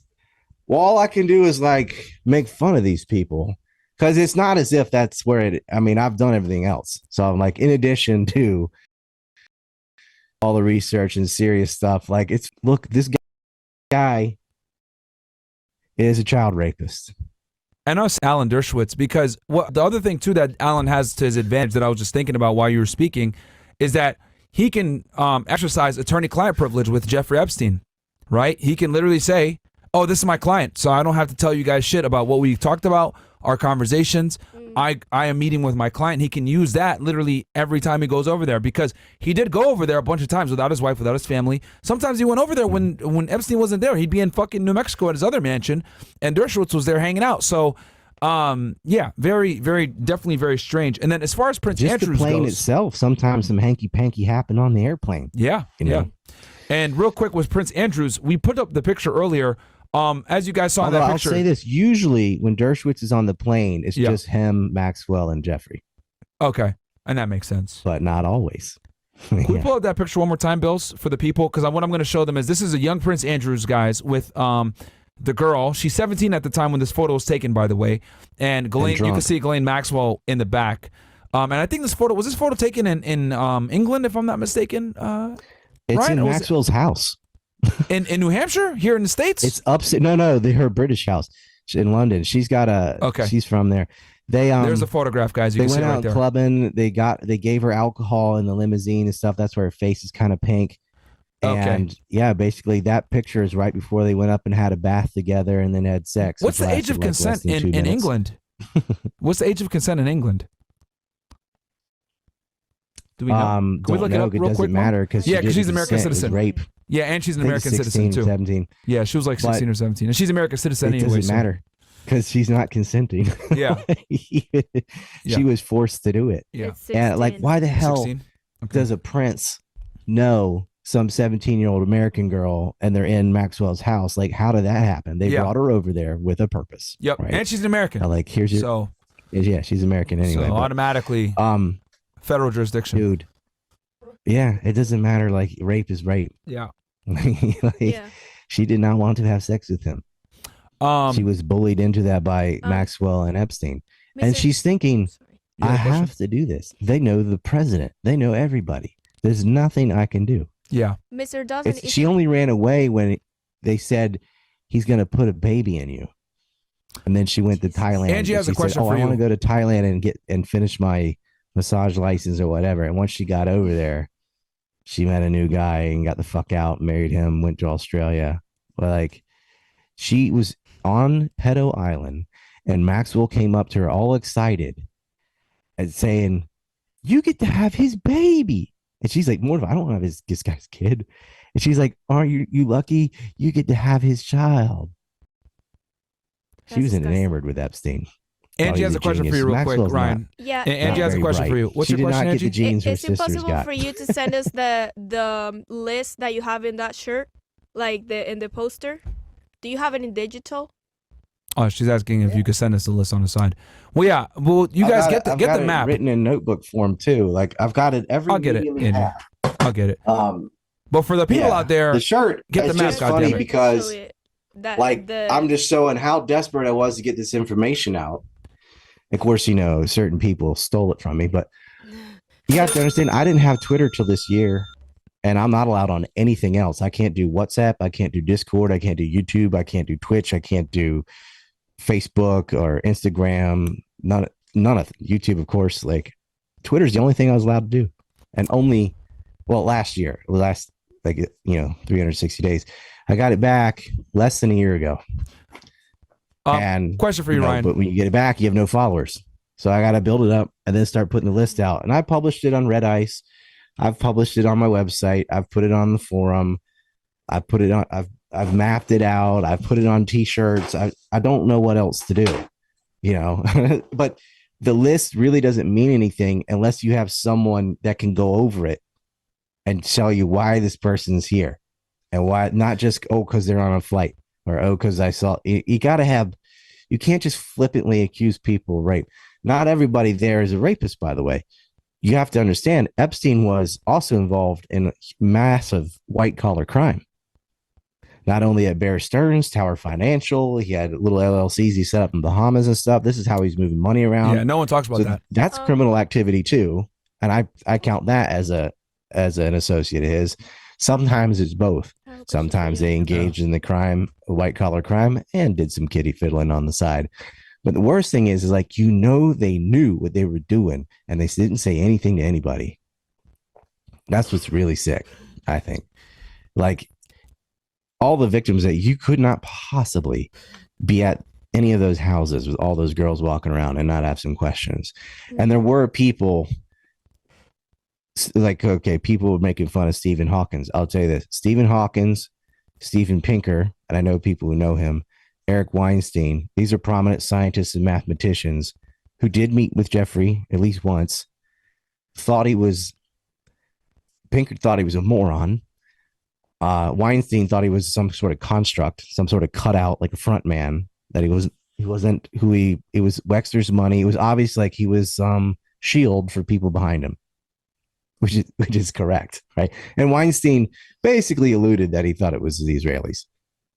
all I can do is like make fun of these people, because it's not as if that's where it, I mean, I've done everything else. So I'm like, in addition to all the research and serious stuff, like look, this guy is a child rapist. And us, Alan Dershowitz, because the other thing too that Alan has to his advantage that I was just thinking about while you were speaking is that he can exercise attorney-client privilege with Jeffrey Epstein, right? He can literally say, oh, this is my client, so I don't have to tell you guys shit about what we talked about, our conversations. I am meeting with my client. He can use that literally every time he goes over there, because he did go over there a bunch of times without his wife, without his family. Sometimes he went over there when Epstein wasn't there. He'd be in fucking New Mexico at his other mansion, and Dershowitz was there hanging out. So, yeah, very, very, definitely very strange. And then as far as Prince Andrews the plane goes, itself, sometimes some hanky panky happen on the airplane. Yeah, you know? And real quick with Prince Andrews, we put up the picture earlier. As you guys saw in that picture. I'll say this: usually, when Dershowitz is on the plane, it's just him, Maxwell, and Jeffrey. Okay, and that makes sense, but not always. Can we pull up that picture one more time, Bills, for the people? Because what I'm going to show them is this is a young Prince Andrews, guys, with the girl. She's 17 at the time when this photo was taken, by the way. And Ghislaine, you can see Ghislaine Maxwell in the back. And I think this photo taken in England, if I'm not mistaken. It's Ryan, in Maxwell's house. In New Hampshire, here in the States. It's upstate. No, her British house in London. She's got a. Okay. She's from there. There's a photograph, guys. You they can see went it right out there. clubbing. They gave her alcohol in the limousine and stuff. That's why her face is kind of pink. And yeah, basically that picture is right before they went up and had a bath together and then had sex. What's the age of consent in England? What's the age of consent in England? Do we know? Can we look it up real quick? It doesn't matter because she's an American citizen. Rape. Yeah, and she's an American 16, citizen too. 17. Yeah, she was like 16 or 17, and she's an American citizen anyway. It doesn't matter because she's not consenting. Yeah, she was forced to do it. Yeah, and like, why the hell does a prince know some 17-year-old American girl and they're in Maxwell's house? Like, how did that happen? They brought her over there with a purpose. Yep, right? And she's an American. Like, here's your yeah, she's American anyway. So but, automatically, federal jurisdiction, dude. Yeah, it doesn't matter. Like, rape is rape. Yeah. She did not want to have sex with him. She was bullied into that by Maxwell and Epstein. And she's thinking, I have to do this. They know the president. They know everybody. There's nothing I can do. Yeah. Mr. Dawson, she only ran away when they said he's going to put a baby in you. And then she went to Thailand. Angie has a question for you. I want to go to Thailand and finish my massage license or whatever. And once she got over there, she met a new guy and got the fuck out, married him, went to Australia. But like, she was on Pedo Island and Maxwell came up to her all excited and saying, you get to have his baby. And she's like, I don't have this guy's kid. And she's like, aren't you lucky? You get to have his child. She was enamored with Epstein. Angie has a question for you real quick, Ryan. Yeah. Angie has a question for you. What's your question, Angie? Is it possible for you to send us the list that you have in that shirt, like in the poster? Do you have it in digital? Oh, she's asking if you could send us the list on the side. Well, yeah. Well, you guys get the map written in notebook form too. Like, I've got it every. I'll get it, Angie. I'll get it. But for the people out there, the shirt, get the map. Just funny because, I'm just showing how desperate I was to get this information out. Of course, certain people stole it from me, but you have to understand, I didn't have Twitter till this year, and I'm not allowed on anything else. I can't do WhatsApp. I can't do Discord. I can't do YouTube. I can't do Twitch. I can't do Facebook or Instagram. None of YouTube, of course. Like, Twitter's the only thing I was allowed to do, and last 360 days. I got it back less than a year ago. And question for you, Ryan. But when you get it back, you have no followers. So I got to build it up and then start putting the list out. And I published it on Red Ice. I've published it on my website. I've put it on the forum. I've mapped it out. I've put it on t-shirts. I don't know what else to do, but the list really doesn't mean anything unless you have someone that can go over it and tell you why this person's here and why, not just, because they're on a flight. Or, because I saw, you got to have, you can't just flippantly accuse people of rape. Not everybody there is a rapist, by the way. You have to understand, Epstein was also involved in massive white-collar crime. Not only at Bear Stearns, Tower Financial, he had little LLCs he set up in Bahamas and stuff. This is how he's moving money around. Yeah, no one talks about that. That's criminal activity, too. And I count that as an associate of his. Sometimes it's both. Sometimes they engaged in the crime, white collar crime, and did some kitty fiddling on the side. But the worst thing is like, they knew what they were doing and they didn't say anything to anybody. That's what's really sick, I think. Like, all the victims that you could not possibly be at any of those houses with all those girls walking around and not have some questions. And there were people like, okay, people were making fun of Stephen Hawkins. I'll tell you this, Stephen Hawkins, Steven Pinker, and I know people who know him, Eric Weinstein, these are prominent scientists and mathematicians who did meet with Jeffrey at least once, Pinker thought he was a moron. Weinstein thought he was some sort of construct, some sort of cutout, like a front man, that he wasn't who it was Wexler's money. It was obvious like he was some shield for people behind him, which is correct, right? And Weinstein basically alluded that he thought it was the Israelis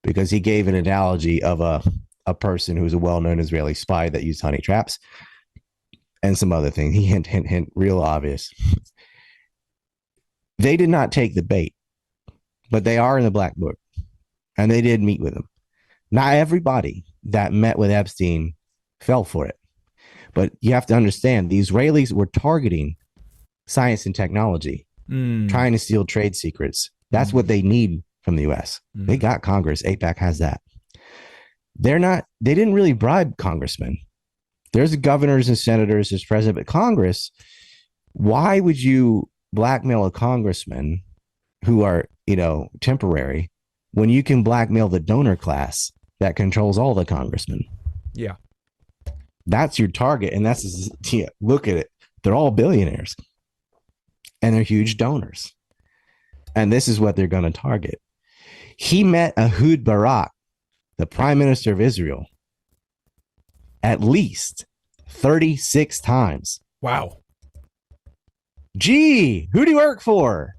because he gave an analogy of a person who was a well-known Israeli spy that used honey traps and some other thing. He hint, real obvious. They did not take the bait, but they are in the black book, and they did meet with him. Not everybody that met with Epstein fell for it, but you have to understand the Israelis were targeting science and technology, trying to steal trade secrets. That's what they need from the U.S. They got Congress. AIPAC has that. They didn't really bribe congressmen. There's governors and senators, there's president, but Congress, why would you blackmail a congressman who are, temporary when you can blackmail the donor class that controls all the congressmen? Yeah. That's your target. And look at it. They're all billionaires and they're huge donors. And this is what they're going to target. He met Ehud Barak, the prime minister of Israel, at least 36 times. Wow. Gee, who do you work for?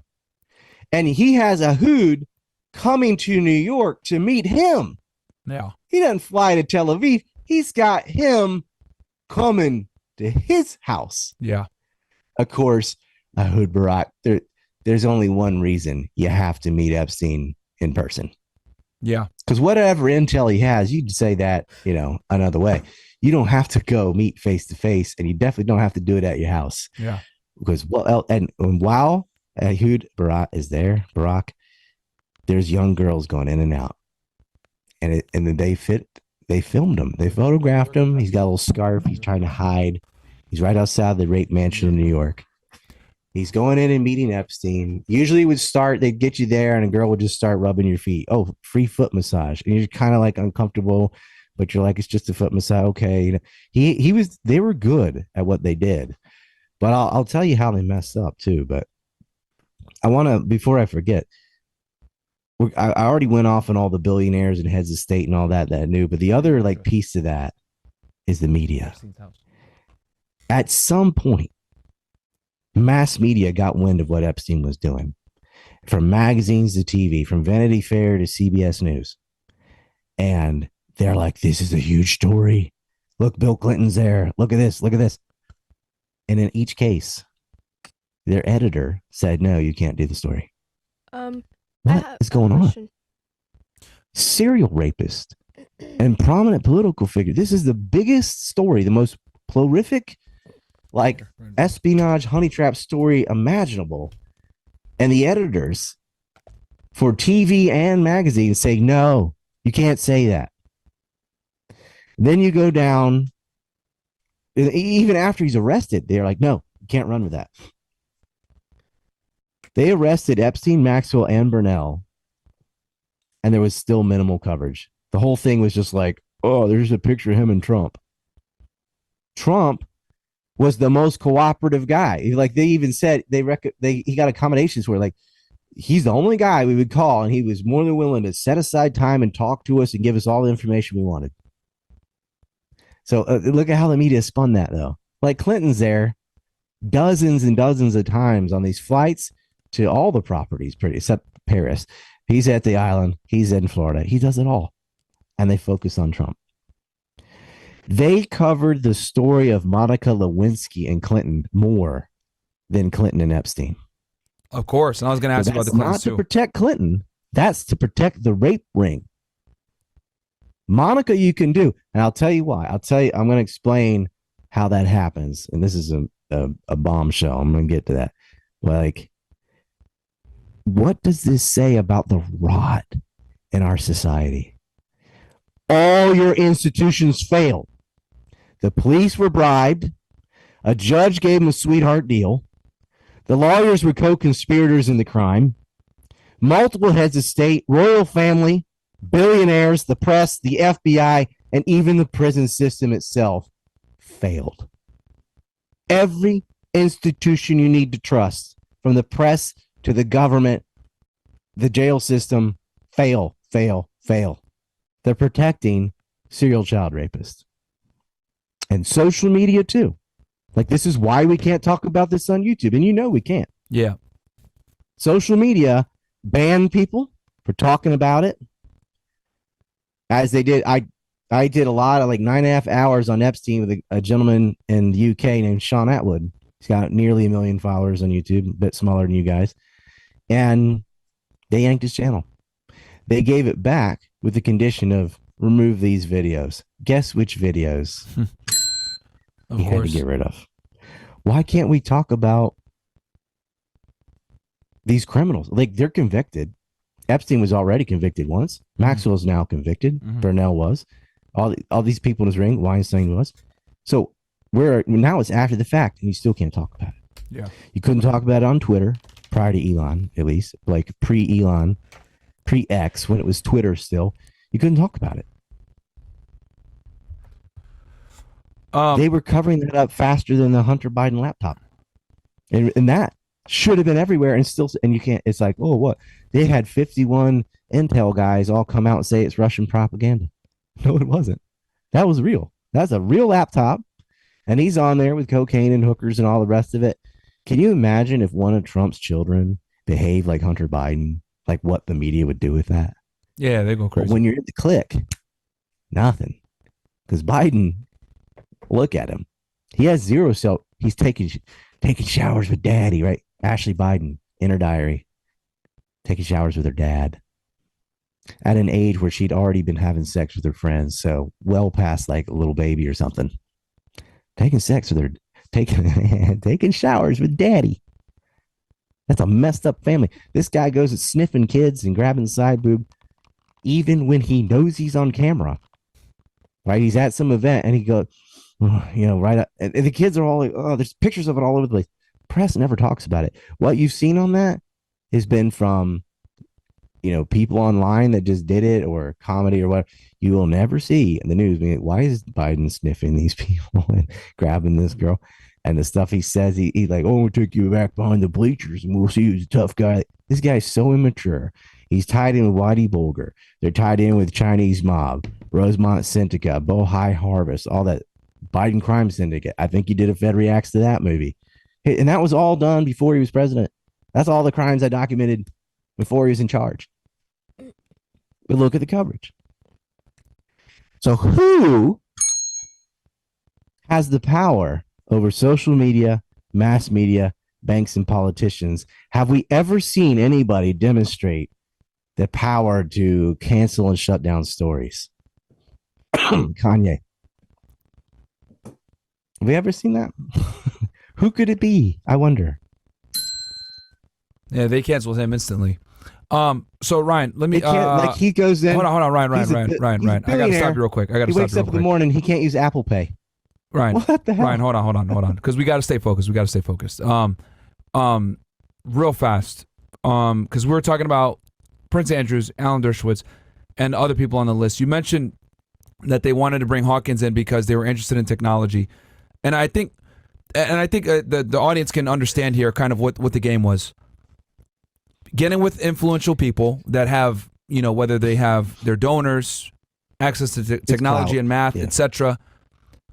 And he has Ehud coming to New York to meet him. Yeah. He doesn't fly to Tel Aviv. He's got him coming to his house. Yeah. Of course, Ehud Barak, there's only one reason you have to meet Epstein in person. Yeah. Because whatever intel he has, you'd say that, another way. You don't have to go meet face to face, and you definitely don't have to do it at your house. Yeah. Because and while Ehud Barak is there, there's young girls going in and out, and then they filmed him, they photographed him. He's got a little scarf. He's trying to hide. He's right outside the rape mansion in New York. He's going in and meeting Epstein. Usually they'd get you there and a girl would just start rubbing your feet. Oh, free foot massage. And you're kind of like uncomfortable, but you're like, it's just a foot massage. Okay. They were good at what they did, but I'll tell you how they messed up too. But I want to, before I forget, I already went off on all the billionaires and heads of state and all that I knew, but the other piece to that is the media. At some point, mass media got wind of what Epstein was doing, from magazines to TV, from Vanity Fair to CBS News. And they're like, this is a huge story. Look, Bill Clinton's there. Look at this. Look at this. And in each case, their editor said, no, you can't do the story. What is going on? Serial rapist and prominent political figure. This is the biggest story, the most prolific espionage honey trap story imaginable, and the editors for TV and magazines say, no, you can't say that. Then you go down, even after he's arrested, they're like, no, you can't run with that. They arrested Epstein, Maxwell, and Burnell, and there was still minimal coverage. The whole thing was just like, oh, there's a picture of him and Trump. Trump was the most cooperative guy. Like they even said he got accommodations where he's the only guy we would call, and he was more than willing to set aside time and talk to us and give us all the information we wanted. So look at how the media spun that though. Like Clinton's there dozens and dozens of times on these flights to all the properties, except Paris. He's at the island. He's in Florida. He does it all. And they focus on Trump. They covered the story of Monica Lewinsky and Clinton more than Clinton and Epstein. Of course. And I was going to ask you about the Clintons too. Not to protect Clinton. That's to protect the rape ring. Monica, you can do. And I'll tell you why. I'm going to explain how that happens. And this is a bombshell. I'm going to get to that. What does this say about the rot in our society. All your institutions failed. The police were bribed. A judge gave them a sweetheart deal. The lawyers were co-conspirators in the crime. Multiple heads of state, royal family, billionaires, the press, the FBI, and even the prison system itself failed. Every institution you need to trust, from the press to the government, the jail system, fail. They're protecting serial child rapists. And social media too. Like, this is why we can't talk about this on YouTube. And you know we can't. Yeah. Social media banned people for talking about it. As they did, I did a lot of, like, 9.5 hours on Epstein with a gentleman in the UK named Shaun Attwood. He's got nearly 1 million followers on YouTube, a bit smaller than you guys. And they yanked his channel. They gave it back with the condition of remove these videos. Guess which videos he had to get rid of. Why can't we talk about these criminals? Like, they're convicted. Epstein was already convicted once. Maxwell's now convicted. Burnell was. All these people in his ring. Weinstein was. So now it's after the fact, and you still can't talk about it. Yeah. You couldn't talk about it on Twitter prior to Elon, at least, like pre-Elon, pre-X, when it was Twitter still. You couldn't talk about it. They were covering that up faster than the Hunter Biden laptop. And that should have been everywhere, and you can't. It's like, oh, what? They had 51 Intel guys all come out and say it's Russian propaganda. No, it wasn't. That was real. That's a real laptop, and he's on there with cocaine and hookers and all the rest of it. Can you imagine if one of Trump's children behaved like Hunter Biden, like what the media would do with that? Yeah, they go crazy. But when you're at the click, nothing. Because Biden, look at him. He has zero self. He's taking showers with daddy, right? Ashley Biden in her diary, taking showers with her dad at an age where she'd already been having sex with her friends. So well past like a little baby or something. Taking showers with daddy. That's a messed up family. This guy goes at sniffing kids and grabbing the side boob, even when he knows he's on camera. Right? He's at some event and he goes, right up, and the kids are all like, oh, there's pictures of it all over the place. Press never talks about it. What you've seen on that has been from, people online that just did it, or comedy or whatever. You will never see in the news. Why is Biden sniffing these people and grabbing this girl? And the stuff he says, he's like, oh, we'll take you back behind the bleachers and we'll see who's a tough guy. This guy's so immature. He's tied in with Whitey Bulger. They're tied in with Chinese Mob, Rosemont Syndica, Bohai Harvest, all that. Biden Crime Syndicate. I think he did a Fed Reacts to that movie. And that was all done before he was president. That's all the crimes I documented before he was in charge. But look at the coverage. So who has the power over social media, mass media, banks, and politicians? Have we ever seen anybody demonstrate the power to cancel and shut down stories? Kanye. Have we ever seen that? Who could it be? I wonder. Yeah, they canceled him instantly. So Ryan, let me. Like he goes in. Hold on, Ryan. I gotta stop you real quick. He wakes up in the morning. He can't use Apple Pay. Ryan, what the hell? Ryan, hold on, because we gotta stay focused. Real fast. Because we were talking about Prince Andrews, Alan Dershowitz, and other people on the list. You mentioned that they wanted to bring Hawkins in because they were interested in technology, and I think the audience can understand here kind of what the game was. Getting with influential people that have, whether they have their donors, access to technology and math, etc.,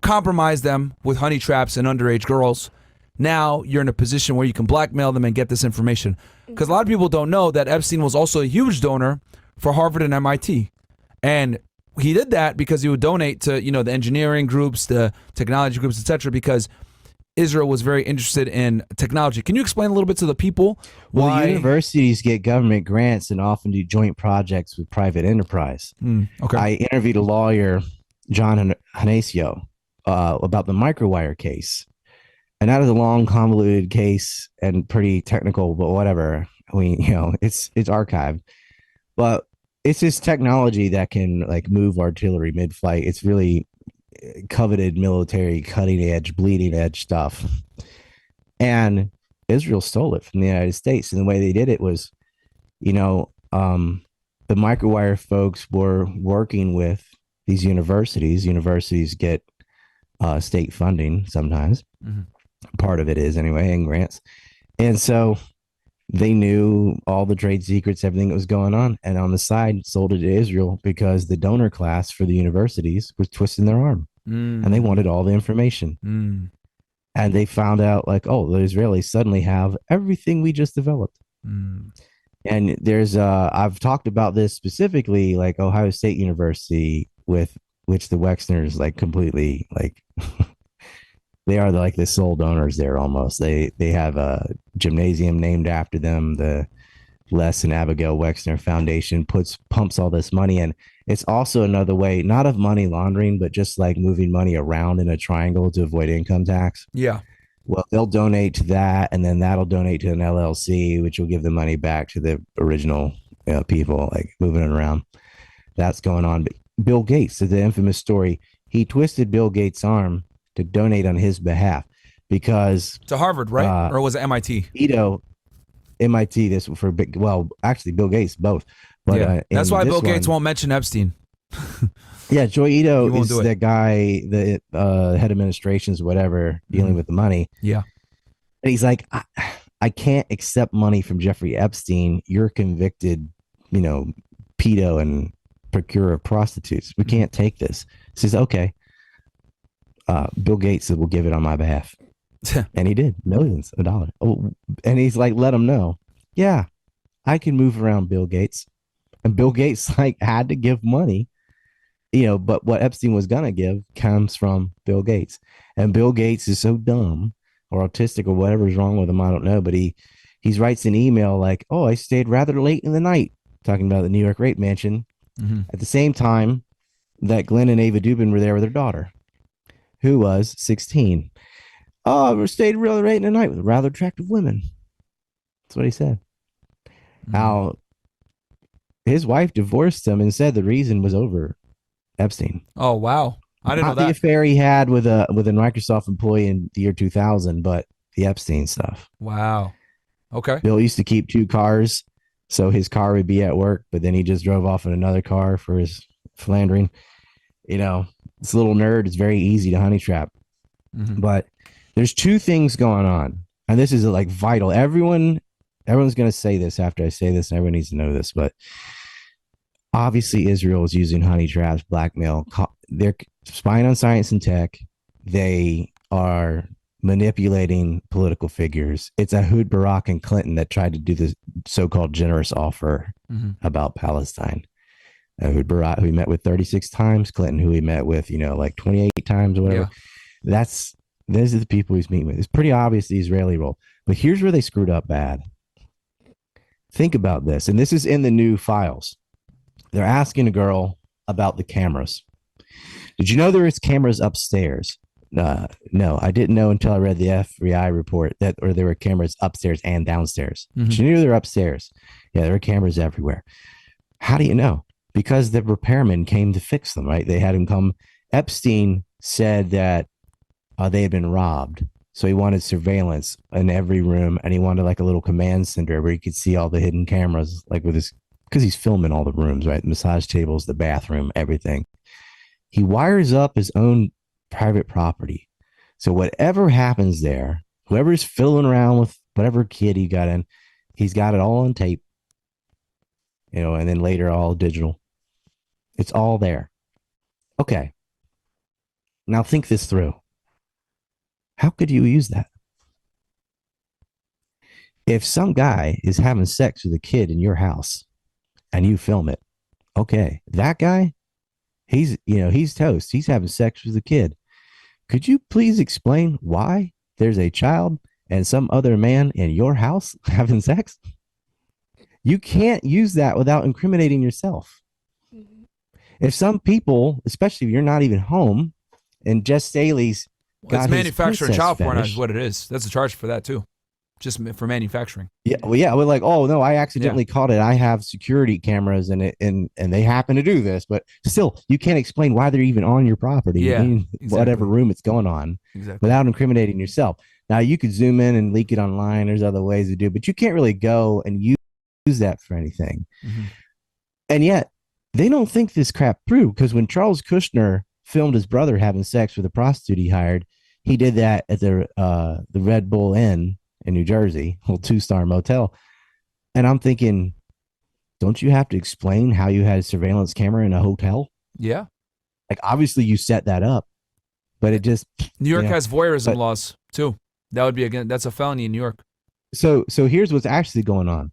compromise them with honey traps and underage girls. Now you're in a position where you can blackmail them and get this information. Because a lot of people don't know that Epstein was also a huge donor for Harvard and MIT. And he did that because he would donate to, the engineering groups, the technology groups, etc., because Israel was very interested in technology. Can you explain a little bit to the people why? Well, universities get government grants and often do joint projects with private enterprise. Okay. I interviewed a lawyer, John Hanasio, about the microwire case. And that is a long, convoluted case and pretty technical, but whatever. I mean, it's archived. But it's this technology that can like move artillery mid-flight. It's really coveted military, cutting edge, bleeding edge stuff. And Israel stole it from the United States. And the way they did it was, you know, the microwire folks were working with these universities. Universities get state funding sometimes. Mm-hmm. Part of it is anyway, and grants. And so they knew all the trade secrets, everything that was going on. And on the side, sold it to Israel because the donor class for the universities was twisting their arm. And they wanted all the information. And they found out like, oh, the Israelis suddenly have everything we just developed. And there's I've talked about this specifically, like Ohio State University, with which the Wexners like completely like they are like the sole donors there almost. They have a gymnasium named after them. The Les and Abigail Wexner Foundation pumps all this money in. It's also another way, not of money laundering, but just like moving money around in a triangle to avoid income tax. Yeah. Well, they'll donate to that, and then that'll donate to an LLC, which will give the money back to the original people, like moving it around. That's going on. But Bill Gates, the infamous story, he twisted Bill Gates' arm to donate on his behalf because to Harvard, right? Or was it MIT? MIT. This for actually Bill Gates, both. But yeah. That's why Bill Gates won't mention Epstein. Yeah, Joy Ito is the guy, the head administrations, whatever, dealing with the money. Yeah. And he's like, I can't accept money from Jeffrey Epstein. You're convicted, pedo and procurer of prostitutes. We can't take this. He says, okay. Bill Gates said, we'll give it on my behalf. And he did, millions of dollars. Oh, and he's like, let him know. Yeah, I can move around Bill Gates. And Bill Gates had to give money. But what Epstein was going to give comes from Bill Gates. And Bill Gates is so dumb or autistic or whatever's wrong with him. I don't know. But he writes an email like, oh, I stayed rather late in the night, talking about the New York rape mansion. At the same time that Glenn and Ava Dubin were there with their daughter, who was 16. Oh, I stayed really late in the night with rather attractive women. That's what he said. Now, his wife divorced him and said the reason was over Epstein. Oh, wow. I didn't know that. The affair he had with a Microsoft employee in the year 2000, but the Epstein stuff. Wow. Okay. Bill used to keep 2 cars, so his car would be at work, but then he just drove off in another car for his philandering. This little nerd is very easy to honey trap. But there's 2 things going on, and this is like vital. Everyone's going to say this after I say this, and everyone needs to know this, but obviously Israel is using honey traps, blackmail. They're spying on science and tech. They are manipulating political figures. It's Ehud Barak and Clinton that tried to do this so-called generous offer about Palestine. Ehud Barak, who he met with 36 times, Clinton, who he met with, like 28 times or whatever. Yeah. Those are the people he's meeting with. It's pretty obvious the Israeli role. But here's where they screwed up bad. Think about this. And this is in the new files. They're asking a girl about the cameras. Did you know there is cameras upstairs? No, I didn't know until I read the FBI report there were cameras upstairs and downstairs. Did you know they're upstairs? Yeah, there are cameras everywhere. How do you know? Because the repairman came to fix them, right? They had him come. Epstein said that they had been robbed. So he wanted surveillance in every room, and he wanted like a little command center where he could see all the hidden cameras, like with his, because he's filming all the rooms, right? The massage tables, the bathroom, everything. He wires up his own private property. So whatever happens there, whoever's fiddling around with whatever kid he got in, he's got it all on tape, and then later all digital. It's all there. Okay. Now think this through. How could you use that? If some guy is having sex with a kid in your house and you film it, okay, that guy, he's toast. He's having sex with a kid. Could you please explain why there's a child and some other man in your house having sex? You can't use that without incriminating yourself. If some people, especially if you're not even home, and Jess Staley's it's manufacturing child porn is what it is. That's a charge for that too. just for manufacturing. Yeah, well, yeah, we're like, oh no, I accidentally caught it. I have security cameras and they happen to do this, but still, you can't explain why they're even on your property, Yeah, in whatever room it's going on, without incriminating yourself. Now you could zoom in and leak it online. There's other ways to do it, but you can't really go and use that for anything. Mm-hmm. And yet, they don't think this crap through, because when Charles Kushner filmed his brother having sex with a prostitute he hired, he did that at the Red Bull Inn in New Jersey, a 2-star motel. And I'm thinking, don't you have to explain how you had a surveillance camera in a hotel? Yeah. Like, obviously you set that up, but it just... New York has voyeurism laws too. That would be, that's a felony in New York. So here's what's actually going on.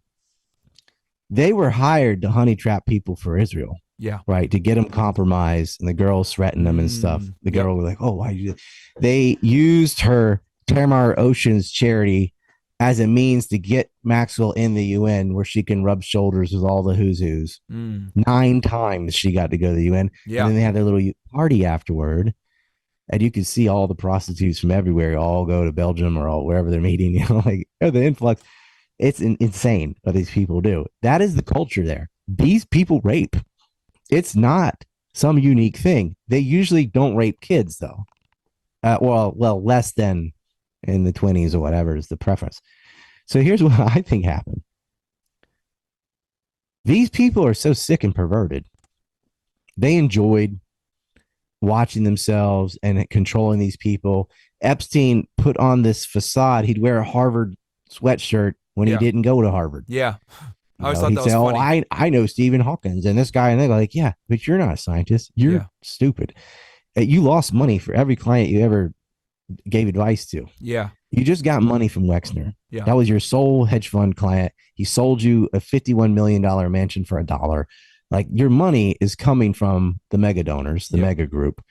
They were hired to honey trap people for Israel. Yeah. Right. To get them compromised, and the girls threatened them and stuff. The girl was like, oh, why you? They used her Tamar Ocean's charity as a means to get Maxwell in the UN, where she can rub shoulders with all the who's who's. 9 times she got to go to the UN. Yeah. And then they had their little party afterward. And you could see all the prostitutes from everywhere all go to Belgium or all wherever they're meeting, you know, like the influx. It's insane what these people do. That is the culture there. These people rape. It's not some unique thing. They usually don't rape kids, though. Well, less than in the 20s or whatever is the preference. So here's what I think happened. These people are so sick and perverted. They enjoyed watching themselves and controlling these people. Epstein put on this facade. He'd wear a Harvard sweatshirt when he didn't go to Harvard. Yeah. I always know, thought he'd that was say, funny. Oh, I know Stephen Hawkins and this guy. And they're like, yeah, but you're not a scientist. You're stupid. You lost money for every client you ever gave advice to. Yeah. You just got money from Wexner. Yeah. That was your sole hedge fund client. He sold you a $51 million mansion for $1. Like, your money is coming from the mega donors, the mega group,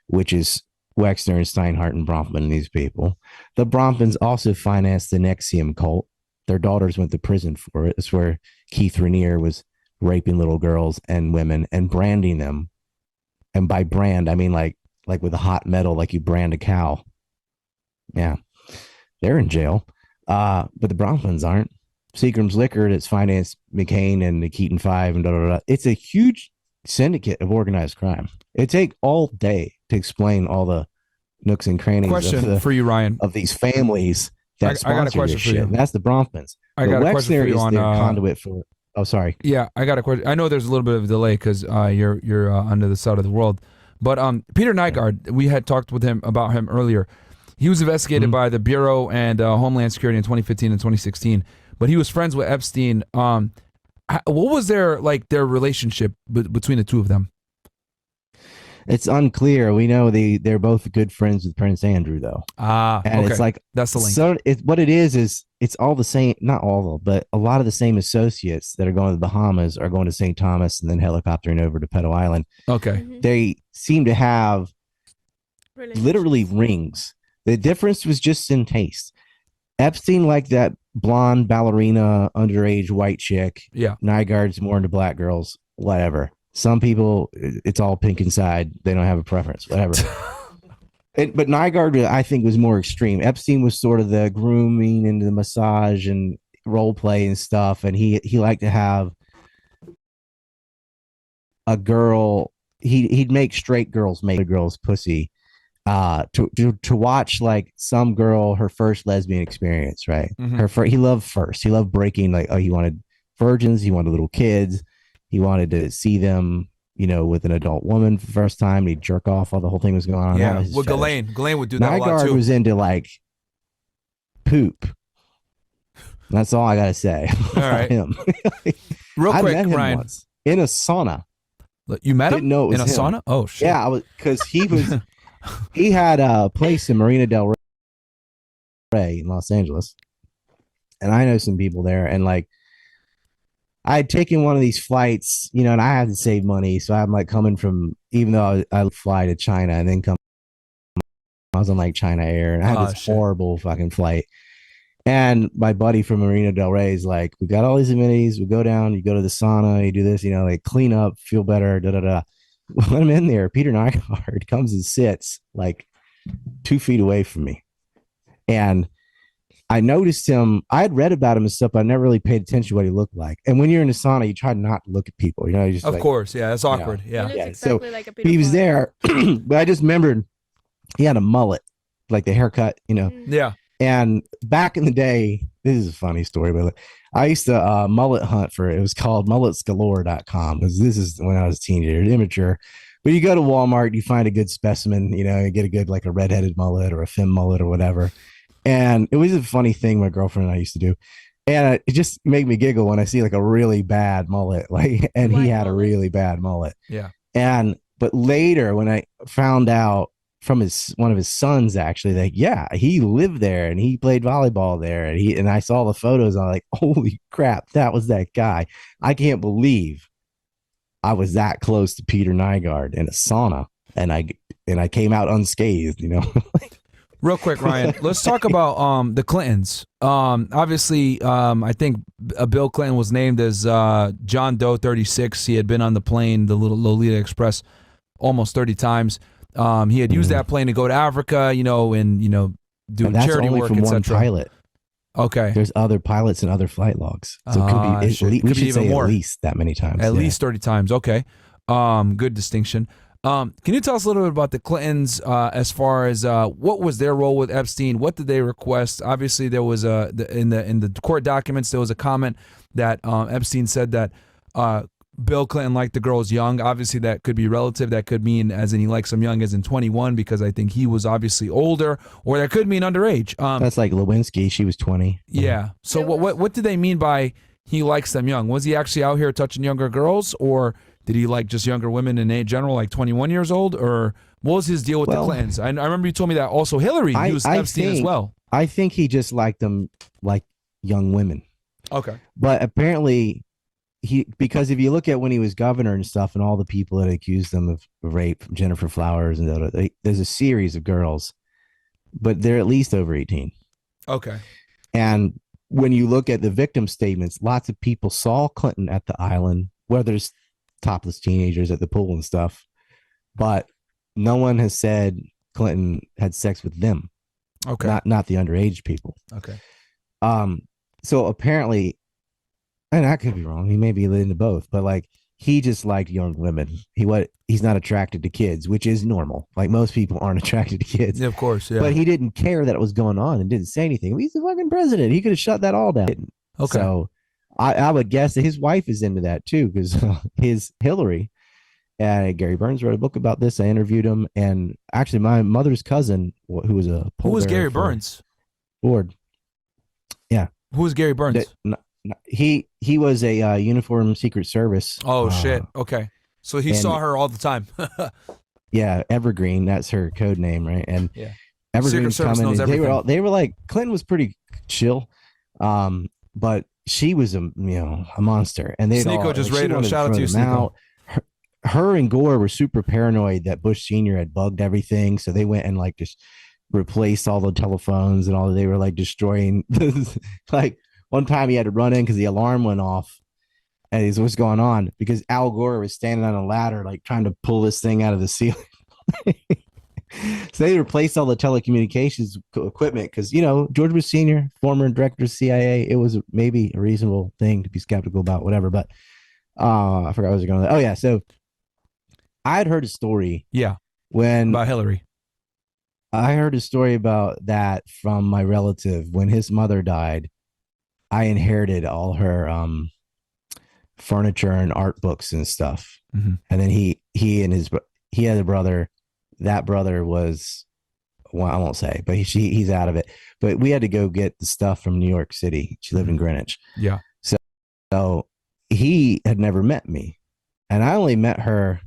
which is Wexner and Steinhardt and Bronfman and these people. The Bronfmans also financed the Nexium cult. Their daughters went to prison for it. It's where Keith Rainier was raping little girls and women and branding them. And by brand, I mean like with a hot metal, like you brand a cow. Yeah. They're in jail. But the Bronfmans aren't. Seagram's Liquor that's financed McCain and the Keaton Five and da da da. It's a huge syndicate of organized crime. It take all day to explain all the nooks and crannies Question for you, Ryan, of these families that I got a question for you. And that's the Bronfmans. I got a question for you on conduit for. Oh, sorry. Yeah, I got a question. I know there's a little bit of a delay because you're under the side of the world, but Peter Nygaard, we had talked with him about him earlier. He was investigated by the Bureau and Homeland Security in 2015 and 2016, but he was friends with Epstein. What was their relationship between the two of them? It's unclear. We know they're both good friends with Prince Andrew, though. And okay. It's like that's the link. So what it is it's all the same, not all, but a lot of the same associates that are going to the Bahamas are going to St. Thomas and then helicoptering over to Pedo Island. Okay. They seem to have literally rings. The difference was just in taste. Epstein liked that blonde ballerina, underage white chick. Yeah. Nygaard's more into black girls, whatever. Some people, it's all pink inside. They don't have a preference, whatever. But Nygaard, I think, was more extreme. Epstein was sort of the grooming and the massage and role play and stuff. And he liked to have a girl. He'd make straight girls make a girl's pussy to watch like some girl, her first lesbian experience, right? Mm-hmm. He loved first. He loved breaking, like, he wanted virgins. He wanted little kids. He wanted to see them, with an adult woman for the first time. He'd jerk off while the whole thing was going on. Yeah, well, Ghislaine would do that a lot too. Nygaard was into like poop. That's all I gotta say. All right, him. Real I quick, met him Ryan, once in a sauna. You met him? Didn't know it was in a him. sauna? Oh shit! Yeah, I was, because he had a place in Marina del Rey in Los Angeles, and I know some people there, and like, I had taken one of these flights, and I had to save money. So I'm like coming from, even though I fly to China and then I was on like China Air, and I had this horrible fucking flight. And my buddy from Marina del Rey is like, we got all these amenities. We go down, you go to the sauna, you do this, like clean up, feel better, da da da. When I'm in there, Peter Nygaard comes and sits like 2 feet away from me. And I noticed him. I had read about him and stuff, but I never really paid attention to what he looked like. And when you're in the sauna, you try not to look at people. You know, you just Of course, yeah, that's awkward. He Yeah, looks Yeah, exactly so like a he was pedophile. there, but I just remembered he had a mullet, like the haircut, you know. yeah. And back in the day, this is a funny story, but I used to mullet hunt for it. It was called mulletsgalore.com because this is when I was a teenager, immature. But you go to Walmart, you find a good specimen, you know, you get a good, like a redheaded mullet or a femme mullet or whatever. And it was a funny thing my girlfriend and I used to do. And it just made me giggle when I see like a really bad mullet, like, and he White had a mullet? really bad mullet. Yeah. But later when I found out from one of his sons, actually, like, yeah, he lived there and he played volleyball there. And I saw the photos. I'm like, holy crap, that was that guy. I can't believe I was that close to Peter Nygaard in a sauna. And I came out unscathed, you know. Real quick, Ryan, let's talk about the Clintons. Obviously, I think Bill Clinton was named as John Doe 36. He had been on the plane, the little Lolita Express, almost 30 times. He had used that plane to go to Africa, you know, and you know, do And that's charity only work, from one etc. pilot. Okay, There's other pilots and other flight logs. So it could be, shit. we Could be should even say more. at least that many times. At yeah. least 30 times. Okay. Good distinction. Can you tell us a little bit about the Clintons as far as what was their role with Epstein? What did they request? Obviously, there was in the court documents there was a comment that Epstein said that Bill Clinton liked the girls young. Obviously, that could be relative. That could mean as in he likes them young as in 21 because I think he was obviously older, or that could mean underage. That's like Lewinsky. She was 20. Yeah. So what did they mean by he likes them young? Was he actually out here touching younger girls, or did he like just younger women in general, like 21 years old, or what was his deal with the Clintons? I remember you told me that also Hillary used Epstein as well. I think he just liked them like young women. Okay. But apparently because if you look at when he was governor and stuff and all the people that accused him of rape, Jennifer Flowers and there's a series of girls, but they're at least over 18. Okay. And when you look at the victim statements, lots of people saw Clinton at the island, where there's topless teenagers at the pool and stuff, but no one has said Clinton had sex with them. Okay. Not the underage people. Okay. So apparently, and I could be wrong, he may be into both, but like he just liked young women. He's not attracted to kids, which is normal. Like most people aren't attracted to kids. Yeah, of course. Yeah. But he didn't care that it was going on and didn't say anything. He's the fucking president. He could have shut that all down. Okay. So I would guess that his wife is into that too, because his Hillary, Gary Burns wrote a book about this. I interviewed him, and actually my mother's cousin, who was a who was Gary Burns? Ford. Yeah. Who was Gary Burns? He was a uniform Secret Service. Oh shit. Okay. So he saw her all the time. Yeah, Evergreen. That's her code name, right? And yeah. Evergreen's coming. And they were like, Clinton was pretty chill, but she was a monster. And they Sneeko just rated a shout out to you, Sneeko. Her and Gore were super paranoid that Bush Sr. had bugged everything, so they went and like just replaced all the telephones and all. They were like destroying. Like one time he had to run in because the alarm went off, and he's what's going on because Al Gore was standing on a ladder like trying to pull this thing out of the ceiling. So they replaced all the telecommunications equipment because George Bush Sr., former director of CIA, it was maybe a reasonable thing to be skeptical about, whatever. But I forgot what I was going to. Oh yeah, so I had heard a story. Yeah, about Hillary. I heard a story about that from my relative. When his mother died, I inherited all her furniture and art books and stuff. Mm-hmm. And then he had a brother. That brother was, well, I won't say, but he's out of it. But we had to go get the stuff from New York City. She lived in Greenwich. Yeah. So he had never met me, and I only met her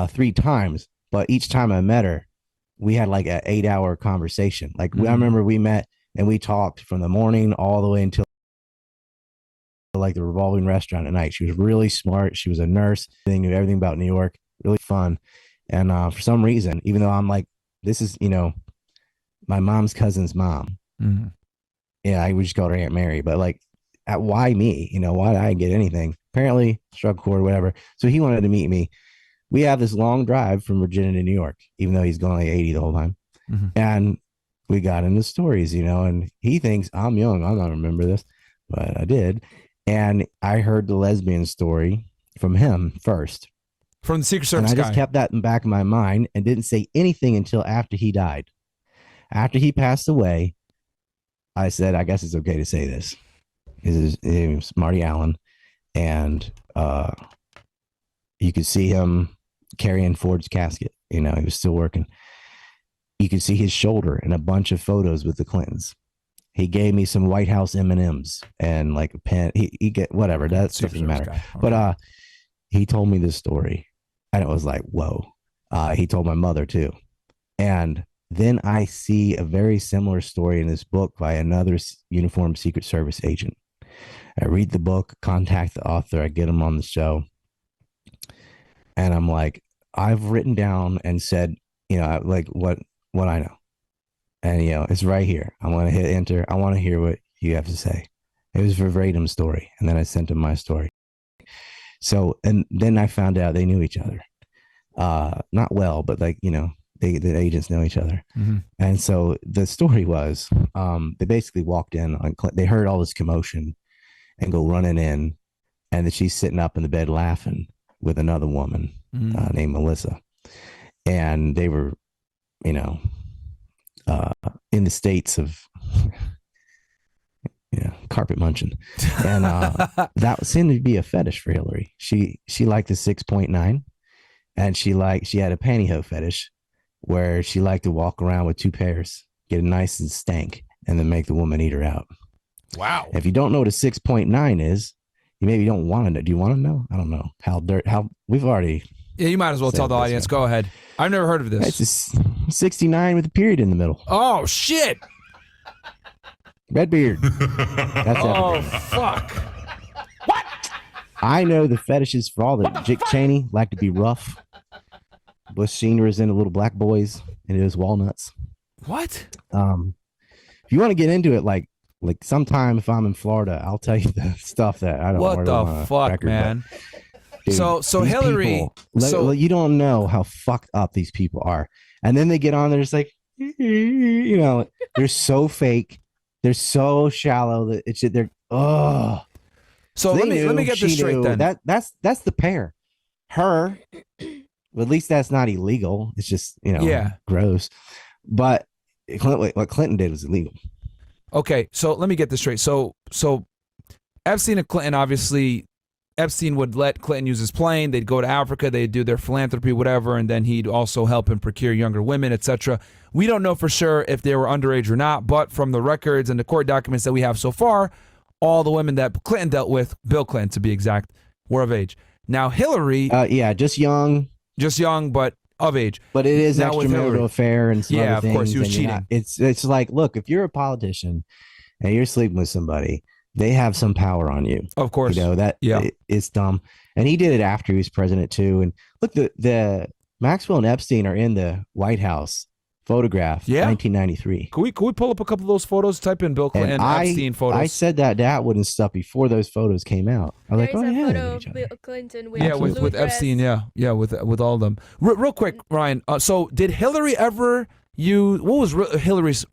3 times. But each time I met her, we had like an 8-hour conversation. Like I remember we met and we talked from the morning all the way until like the revolving restaurant at night. She was really smart. She was a nurse. They knew everything about New York. Really fun. And for some reason, even though I'm like, this is, my mom's cousin's mom. Mm-hmm. Yeah, I would just call her Aunt Mary. But like, why me? Why did I get anything? Apparently, struck a chord, whatever. So he wanted to meet me. We have this long drive from Virginia to New York, even though he's going like 80 the whole time. Mm-hmm. And we got into stories, and he thinks I'm young. I don't remember this, but I did. And I heard the lesbian story from him first. From the Secret Service and I just kept that in the back of my mind and didn't say anything until after he died. After he passed away, I said, I guess it's okay to say this. His name was Marty Allen. And you could see him carrying Ford's casket. He was still working. You could see his shoulder in a bunch of photos with the Clintons. He gave me some White House M&Ms and like a pen. He get whatever. That doesn't matter. Okay. But he told me this story, and it was like, whoa. He told my mother too. And then I see a very similar story in this book by another uniformed Secret Service agent. I read the book, contact the author, I get him on the show. And I'm like, I've written down and said, like what I know. And, it's right here. I'm going to hit enter. I want to hear what you have to say. It was verbatim story. And then I sent him my story. So, and then I found out they knew each other. Not well, but like, the agents know each other. Mm-hmm. And so the story was, they basically walked in on, they heard all this commotion and go running in. And then she's sitting up in the bed laughing with another woman named Melissa. And they were, in the states of, carpet munching. And that seemed to be a fetish for Hillary. She liked the 6.9, and she had a pantyhose fetish where she liked to walk around with two pairs, get it nice and stank, and then make the woman eat her out. Wow. If you don't know what a 6.9 is, you maybe don't want to know. Do you want to know? I don't know. How we've already. Yeah, you might as well tell the audience. Go ahead. I've never heard of this. It's a 69 with a period in the middle. Oh, shit. Red beard. That's oh, fuck. What? I know the fetishes for all the Dick Cheney like to be rough. Bush Sr. is into little black boys and it is walnuts. What? If you want to get into it, like sometime if I'm in Florida, I'll tell you the stuff that I don't what the fuck, record, man? Dude, so Hillary, people, you don't know how fucked up these people are. And then they get on, they're just like, they're so fake. They're so shallow that they're, oh. So let me get this straight then. That's the pair. Her, well, at least that's not illegal. It's just, gross. But what Clinton did was illegal. Okay, so let me get this straight. So Epstein and Clinton, obviously, Epstein would let Clinton use his plane. They'd go to Africa. They'd do their philanthropy, whatever, and then he'd also help him procure younger women, etc. We don't know for sure if they were underage or not, but from the records and the court documents that we have so far, all the women that Clinton dealt with, Bill Clinton to be exact, were of age. Now Hillary, just young, but of age. But it is an extramarital affair and some other things. Of course, he was cheating. It's like, look, if you're a politician and you're sleeping with somebody, they have some power on you. Of course. It's dumb. And he did it after he was president too. And look, the Maxwell and Epstein are in the White House photograph, 1993. Can we pull up a couple of those photos? Type in Bill Clinton and Epstein photos. I said that to Attwood and stuff before those photos came out. I was There's a photo of Bill Clinton with Epstein, with all of them. Real quick, Ryan. So did Hillary ever use, what was Hillary's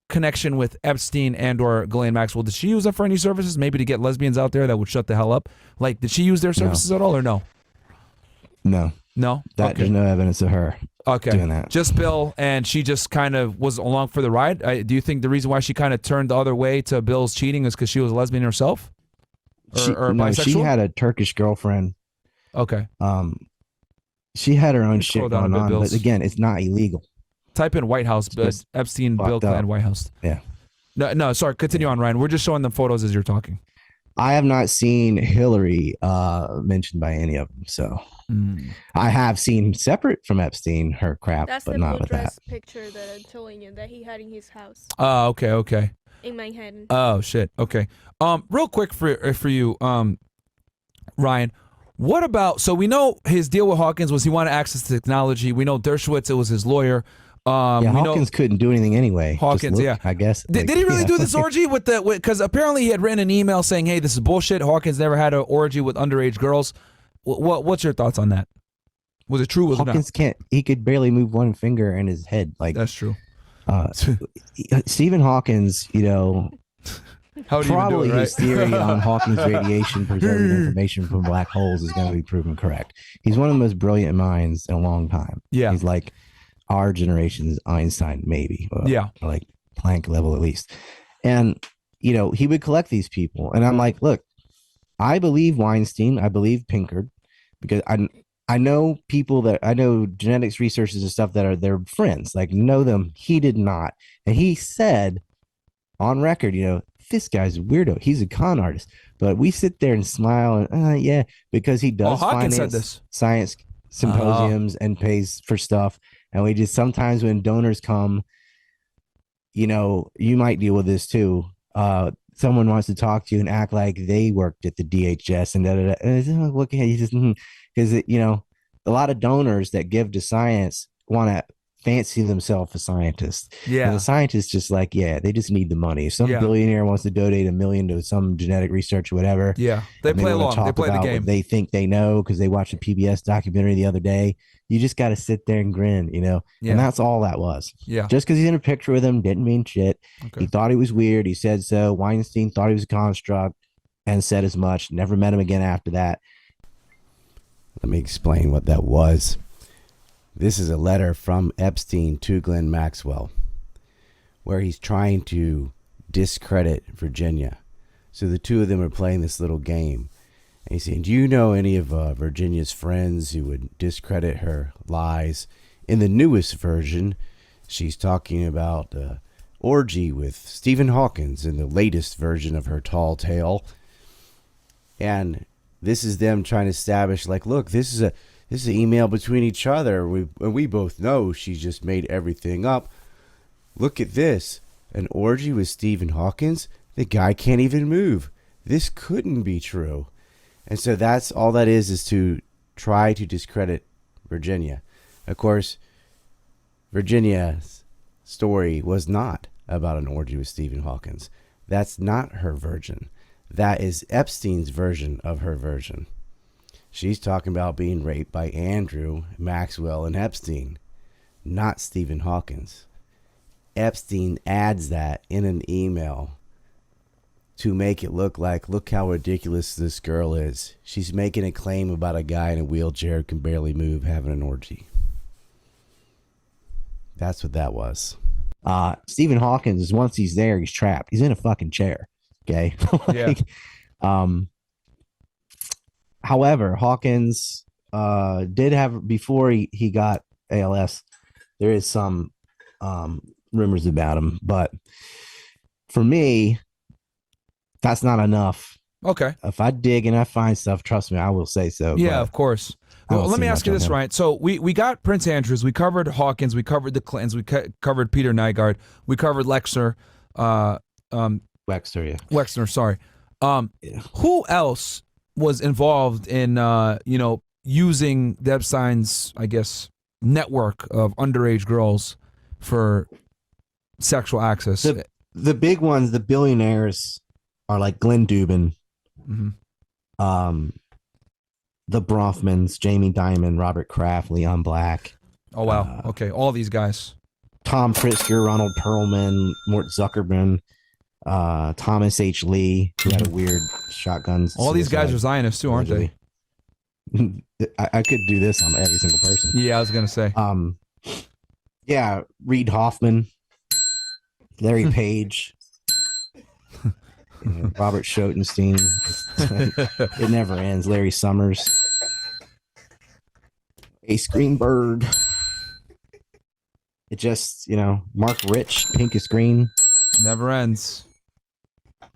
connection with Epstein and or Ghislaine Maxwell? Did she use them for any services? Maybe to get lesbians out there that would shut the hell up? Like, did she use their services at all or no? No. There's no evidence of her doing that. Just Bill, and she just kind of was along for the ride. Do you think the reason why she kind of turned the other way to Bill's cheating is because she was a lesbian herself? Or bisexual? She had a Turkish girlfriend. Okay. She had her own shit going on, but again, it's not illegal. Type in White House, Epstein, Bill Clinton, White House. Yeah. No, sorry. Continue on, Ryan. We're just showing them photos as you're talking. I have not seen Hillary mentioned by any of them, so I have seen separate from Epstein her crap, but not with that. That's the blue dress picture that I'm showing you that he had in his house. Oh, okay. In Manhattan. Oh shit. Okay. Real quick for you, Ryan. What about? So we know his deal with Hawkins was he wanted access to technology. We know Dershowitz, it was his lawyer. Hawkins couldn't do anything anyway. Hawkins, I guess. Did he really do this orgy with because apparently he had written an email saying, "Hey, this is bullshit. Hawkins never had an orgy with underage girls." What's your thoughts on that? Was it true? Was Hawkins can't. He could barely move one finger in his head. Like that's true. Stephen Hawkins, you know, How would he even do probably it, right? his theory on Hawking's radiation preserving information from black holes is going to be proven correct. He's one of the most brilliant minds in a long time. Yeah. He's like our generation's Einstein, maybe. Yeah. Or like Planck level at least. And, you know, he would collect these people. And I'm like, look, I believe Weinstein. I believe Pinkard, because I know people that I know genetics researchers and stuff that are their friends, like know them. He did not. And he said on record, you know, this guy's a weirdo. He's a con artist. But we sit there and smile and yeah, because he does Hawkins said finance this. science symposiums and pays for stuff. And we just sometimes when donors come, you know, you might deal with this too. Someone wants to talk to you and act like they worked at the DHS and da da da. And look at you just because you know, a lot of donors that give to science want to fancy themselves a scientist. Yeah. And the scientists just like, yeah, they just need the money. If some Yeah. billionaire wants to donate $1 million to some genetic research or whatever. Yeah. They play along. They play the game. They think they know because they watched a PBS documentary the other day. You just got to sit there and grin, you know? Yeah. And that's all that was. Yeah. Just because he's in a picture with him didn't mean shit. Okay. He thought he was weird. He said so. Weinstein thought he was a construct and said as much. Never met him again after that. Let me explain what that was. This is a letter from Epstein to Glenn Maxwell where he's trying to discredit Virginia. So the two of them are playing this little game. And he's saying, do you know any of Virginia's friends who would discredit her lies? In the newest version, she's talking about orgy with Stephen Hawkins in the latest version of her tall tale. And this is them trying to establish, like, look, this is an email between each other. We both know she just made everything up. Look at this. An orgy with Stephen Hawkins? The guy can't even move. This couldn't be true. And so that's all that is to try to discredit Virginia. Of course, Virginia's story was not about an orgy with Stephen Hawkins. That's not her version. That is Epstein's version of her version. She's talking about being raped by Andrew, Maxwell, and Epstein, not Stephen Hawkins. Epstein adds that in an email to make it look like, look how ridiculous this girl is. She's making a claim about a guy in a wheelchair who can barely move having an orgy. That's what that was. Stephen Hawkins, once he's there, he's trapped. He's in a fucking chair. Okay. Yeah. However, Hawkins did have, before he got ALS, there is some rumors about him. But for me, that's not enough. Okay. If I dig and I find stuff, trust me, I will say so. Yeah, of course. Well, let me ask you this, right? So we got Prince Andrews, we covered Hawkins, we covered the Clintons, we covered Peter Nygaard, we covered Wexner, Wexner, sorry. Who else was involved in using the Epstein's, I guess, network of underage girls for sexual access? The big ones, the billionaires, are like Glenn Dubin, the Bronfmans, Jamie Dimon, Robert Kraft, Leon Black. Oh, wow. Okay. All these guys. Tom Pritzker, Ronald Perlman, Mort Zuckerman, Thomas H. Lee, who had a weird shotgun. All these guys are Zionists too, aren't they? I could do this on every single person. Yeah, I was going to say. Yeah, Reid Hoffman, Larry Page, Robert Schottenstein. It never ends. Larry Summers, Ace Greenberg. It just, Mark Rich, Pincus Green. Never ends.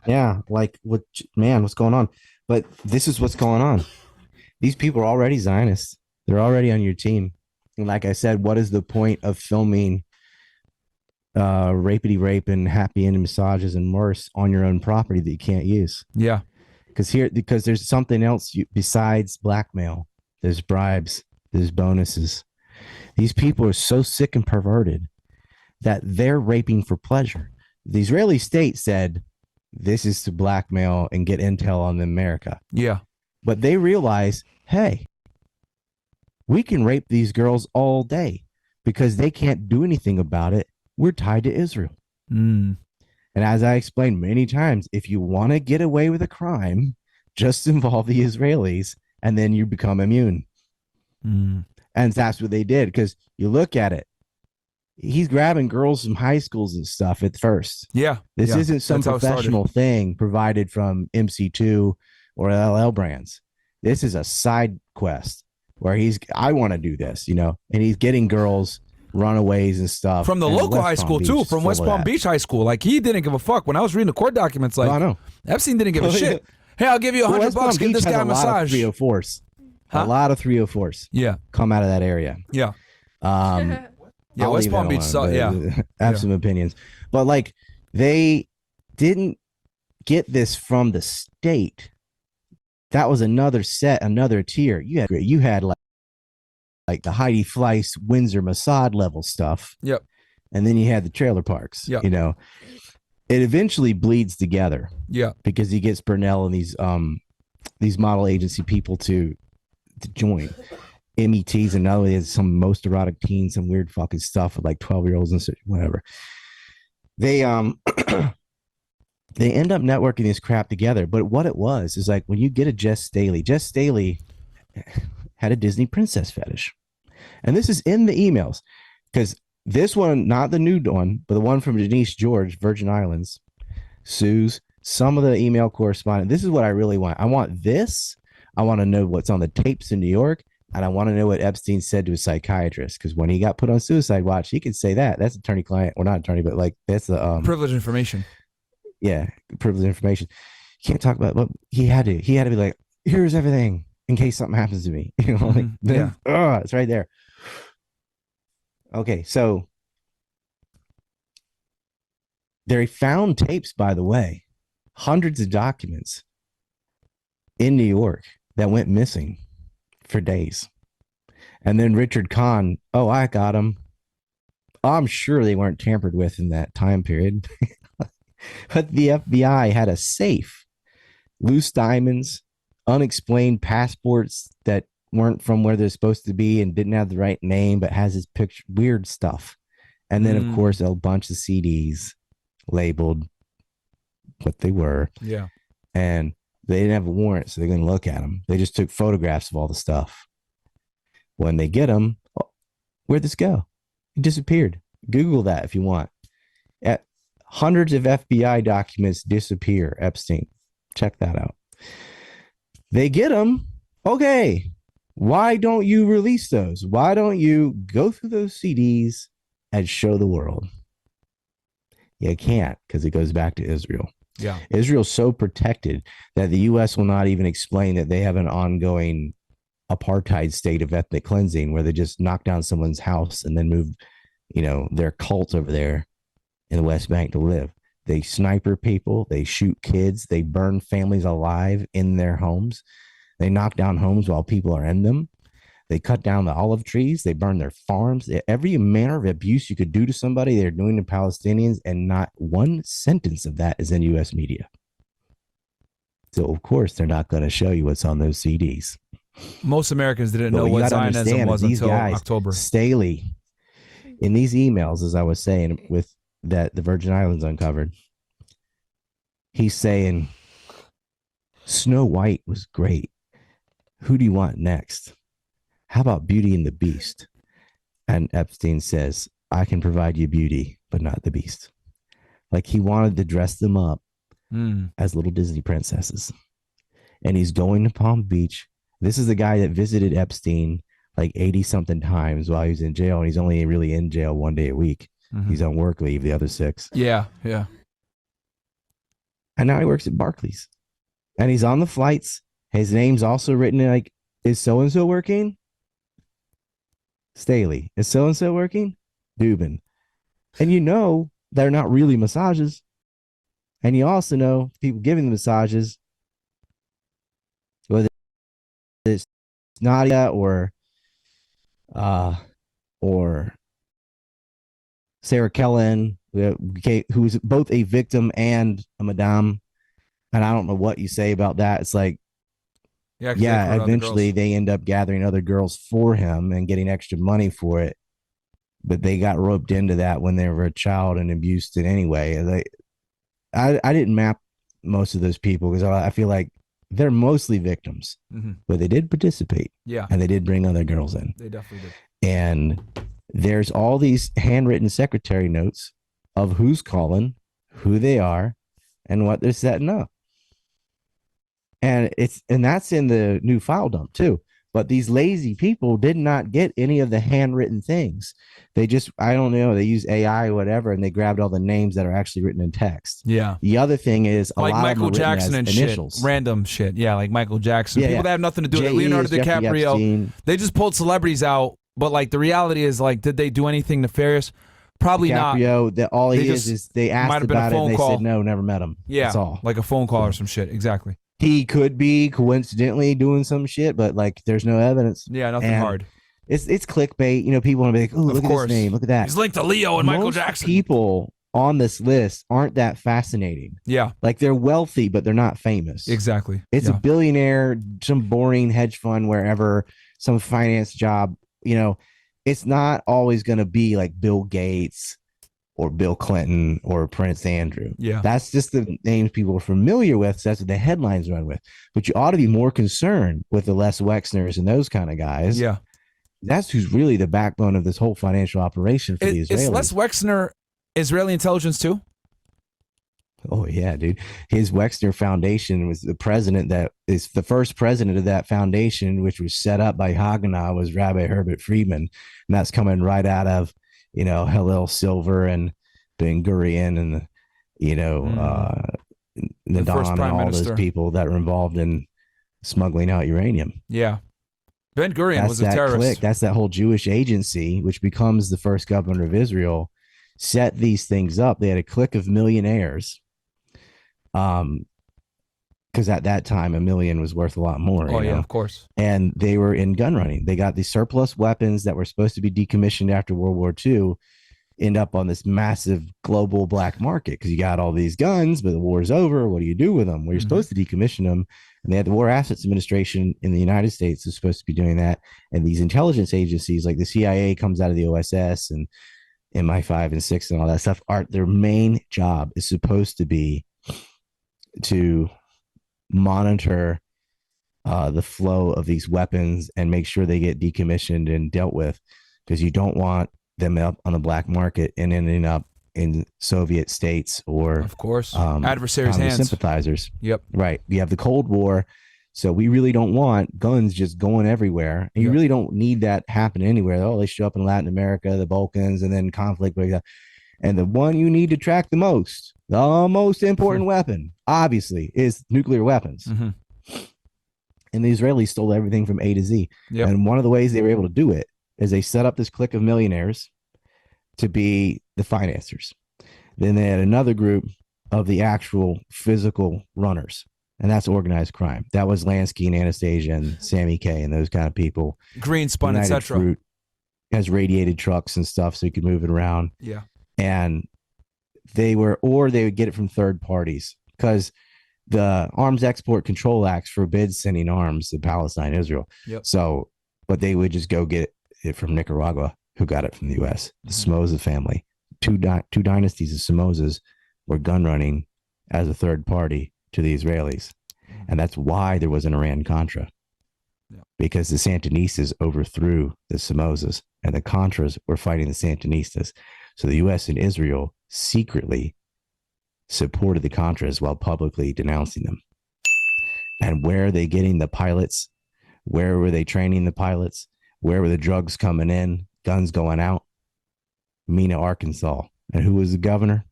Yeah, like, what's going on? But this is what's going on. These people are already Zionists. They're already on your team. And like I said, what is the point of filming rapey rape and happy ending massages and worse on your own property that you can't use? Yeah. Because there's something else besides blackmail. There's bribes. There's bonuses. These people are so sick and perverted that they're raping for pleasure. The Israeli state said this is to blackmail and get intel on America. Yeah. But they realize, hey, we can rape these girls all day because they can't do anything about it. we're tied to Israel. Mm. And as I explained many times, if you want to get away with a crime, just involve the Israelis and then you become immune. Mm. And that's what they did, because you look at it. He's grabbing girls from high schools and stuff at first. Yeah. This yeah. isn't some That's how it started. professional thing provided from MC2 or LL Brands. This is a side quest where I want to do this, you know, and he's getting girls, runaways and stuff. From the and local West high Palm school, Beach too. is From full West of Palm that. Beach High School. Like, he didn't give a fuck. When I was reading the court documents, like, I know. Epstein didn't give a shit. Hey, I'll give you Well, $100 West Palm bucks. Give Beach this has guy a a lot of massage. 304s. Huh? A lot of 304s Yeah. come out of that area. Yeah. Yeah, I'll West leave Palm that Beach. alone, Yeah. but I have some opinions, but like they didn't get this from the state. That was another tier. You had like the Heidi Fleiss Windsor Mossad level stuff. Yep. And then you had the trailer parks. Yep. You know, it eventually bleeds together. Yeah. Because he gets Burnell and these model agency people to join. METs, and now there's some most erotic teens, some weird fucking stuff with like 12-year-olds and whatever. They they end up networking this crap together. But what it was is like when you get a Jess Staley had a Disney princess fetish. And this is in the emails, because this one, not the nude one, but the one from Denise George, Virgin Islands, sues some of the email correspondence. This is what I really want. I want this. I want to know what's on the tapes in New York. And I want to know what Epstein said to a psychiatrist, because when he got put on suicide watch, he could say that. That's attorney-client, or not attorney, but like that's the privileged information. Yeah, privileged information. You can't talk about, but he had to be like, here's everything in case something happens to me. You know, like it's right there. Okay, so they found tapes, by the way, hundreds of documents in New York that went missing for days. And then Richard Kahn, I got them. I'm sure they weren't tampered with in that time period. But the FBI had a safe, loose diamonds, unexplained passports that weren't from where they're supposed to be and didn't have the right name, but has his picture, weird stuff. And then, of course, a bunch of CDs labeled what they were. Yeah. And they didn't have a warrant, so they're going to look at them. They just took photographs of all the stuff. When they get them, where'd this go? It disappeared. Google that if you want. Hundreds of FBI documents disappear, Epstein. Check that out. They get them. Okay. Why don't you release those? Why don't you go through those CDs and show the world? You can't, because it goes back to Israel. Yeah. Israel's so protected that the U.S. will not even explain that they have an ongoing apartheid state of ethnic cleansing where they just knock down someone's house and then move, their cult over there in the West Bank to live. They sniper people. They shoot kids. They burn families alive in their homes. They knock down homes while people are in them. They cut down the olive trees. They burn their farms. Every manner of abuse you could do to somebody, they're doing to Palestinians, and not one sentence of that is in U.S. media. So, of course, they're not going to show you what's on those CDs. Most Americans didn't know what Zionism was until October. Staley, in these emails, as I was saying, with that the Virgin Islands uncovered, he's saying, Snow White was great. Who do you want next? How about Beauty and the Beast? And Epstein says, I can provide you Beauty, but not the Beast. Like he wanted to dress them up as little Disney princesses. And he's going to Palm Beach. This is the guy that visited Epstein like 80 something times while he was in jail. And he's only really in jail one day a week. He's on work leave the other 6. Yeah, yeah. And now he works at Barclays. And he's on the flights. His name's also written like, is so-and-so working? Staley. Is so-and-so working? Dubin. And they're not really massages. And you also know people giving the massages, whether it's Nadia or Sarah Kellen, who is both a victim and a madame. And I don't know what you say about that. It's like, eventually they end up gathering other girls for him and getting extra money for it. but they got roped into that when they were a child and abused it anyway. I didn't map most of those people because I feel like they're mostly victims, but they did participate. Yeah. And they did bring other girls in. They definitely did. And there's all these handwritten secretary notes of who's calling, who they are, and what they're setting up. And that's in the new file dump too. But these lazy people did not get any of the handwritten things. They just, I don't know, they use AI or whatever, and they grabbed all the names that are actually written in text. Yeah. The other thing is like lot Michael of them are Jackson and initials. shit, random shit. Yeah, like Michael Jackson. Yeah, People yeah. that have nothing to do with it. J.E. Leonardo is Jeffrey DiCaprio. Epstein. They just pulled celebrities out, but like the reality is, like, did they do anything nefarious? Probably DiCaprio, not. That all he They is just- they might asked have been a about it and phone they call. said no, never met him. Yeah, That's all. like a phone call or some shit. Exactly. He could be coincidentally doing some shit, but like there's no evidence. Yeah, nothing And hard. It's clickbait. You know, people want to be like, oh, look at course. this name, look at that. He's linked to Leo and Michael Most Jackson. people on this list aren't that fascinating. Yeah, Like they're wealthy, but they're not famous. exactly. It's Yeah. a billionaire, some boring hedge fund, wherever, some finance job. You know, it's not always going to be like Bill Gates or Bill Clinton or Prince Andrew. Yeah. That's just the names people are familiar with. So that's what the headlines run with. But you ought to be more concerned with the Les Wexners and those kind of guys. Yeah. That's who's really the backbone of this whole financial operation for the Is Israelis. Les Wexner Israeli intelligence too? Oh yeah, dude. His Wexner Foundation was the president that is the first president of that foundation, which was set up by Haganah, was Rabbi Herbert Friedman. And that's coming right out of, you know, Hillel Silver and Ben Gurion and, The first Nadam and prime all minister. those people that were involved in smuggling out uranium. Yeah. Ben Gurion That's was a that terrorist. clique. That's that whole Jewish agency, which becomes the first governor of Israel, set these things up. They had a clique of millionaires. Because at that time, $1 million was worth a lot more. Oh, you yeah, know? of course. And they were in gun running. They got these surplus weapons that were supposed to be decommissioned after World War II, end up on this massive global black market because you got all these guns, but the war's over. What do you do with them? Well, you're supposed to decommission them. And they had the War Assets Administration in the United States is supposed to be doing that. And these intelligence agencies like the CIA comes out of the OSS and MI5 and 6 and all that stuff, their main job is supposed to be to monitor the flow of these weapons and make sure they get decommissioned and dealt with, because you don't want them up on the black market and ending up in Soviet states or Of course. Adversaries' hands. sympathizers. Yep. Right. You have the Cold War. So we really don't want guns just going everywhere. And you Yep. really don't need that happening anywhere. Oh, they show up in Latin America, the Balkans, and then conflict breaks out. And the one you need to track the most important weapon, obviously, is nuclear weapons. Mhm. And the Israelis stole everything from A to Z. Yep. And one of the ways they were able to do it is they set up this clique of millionaires to be the financiers. Then they had another group of the actual physical runners, and that's organized crime. That was Lansky and Anastasia and Sammy K and those kind of people. Green spun, United etc. Fruit has radiated trucks and stuff so you could move it around. Yeah. And they would get it from third parties because the Arms Export Control Act forbids sending arms to Palestine, Israel. Yep. So, but they would just go get it from Nicaragua, who got it from the U.S. The Somoza family, two dynasties of Somozas were gun running as a third party to the Israelis, and that's why there was an Iran-Contra, because the Sandinistas overthrew the Somozas, and the Contras were fighting the Sandinistas. So the U.S. and Israel secretly supported the Contras while publicly denouncing them. And where are they getting the pilots? Where were they training the pilots? Where were the drugs coming in? Guns going out? Mena, Arkansas. And who was the governor?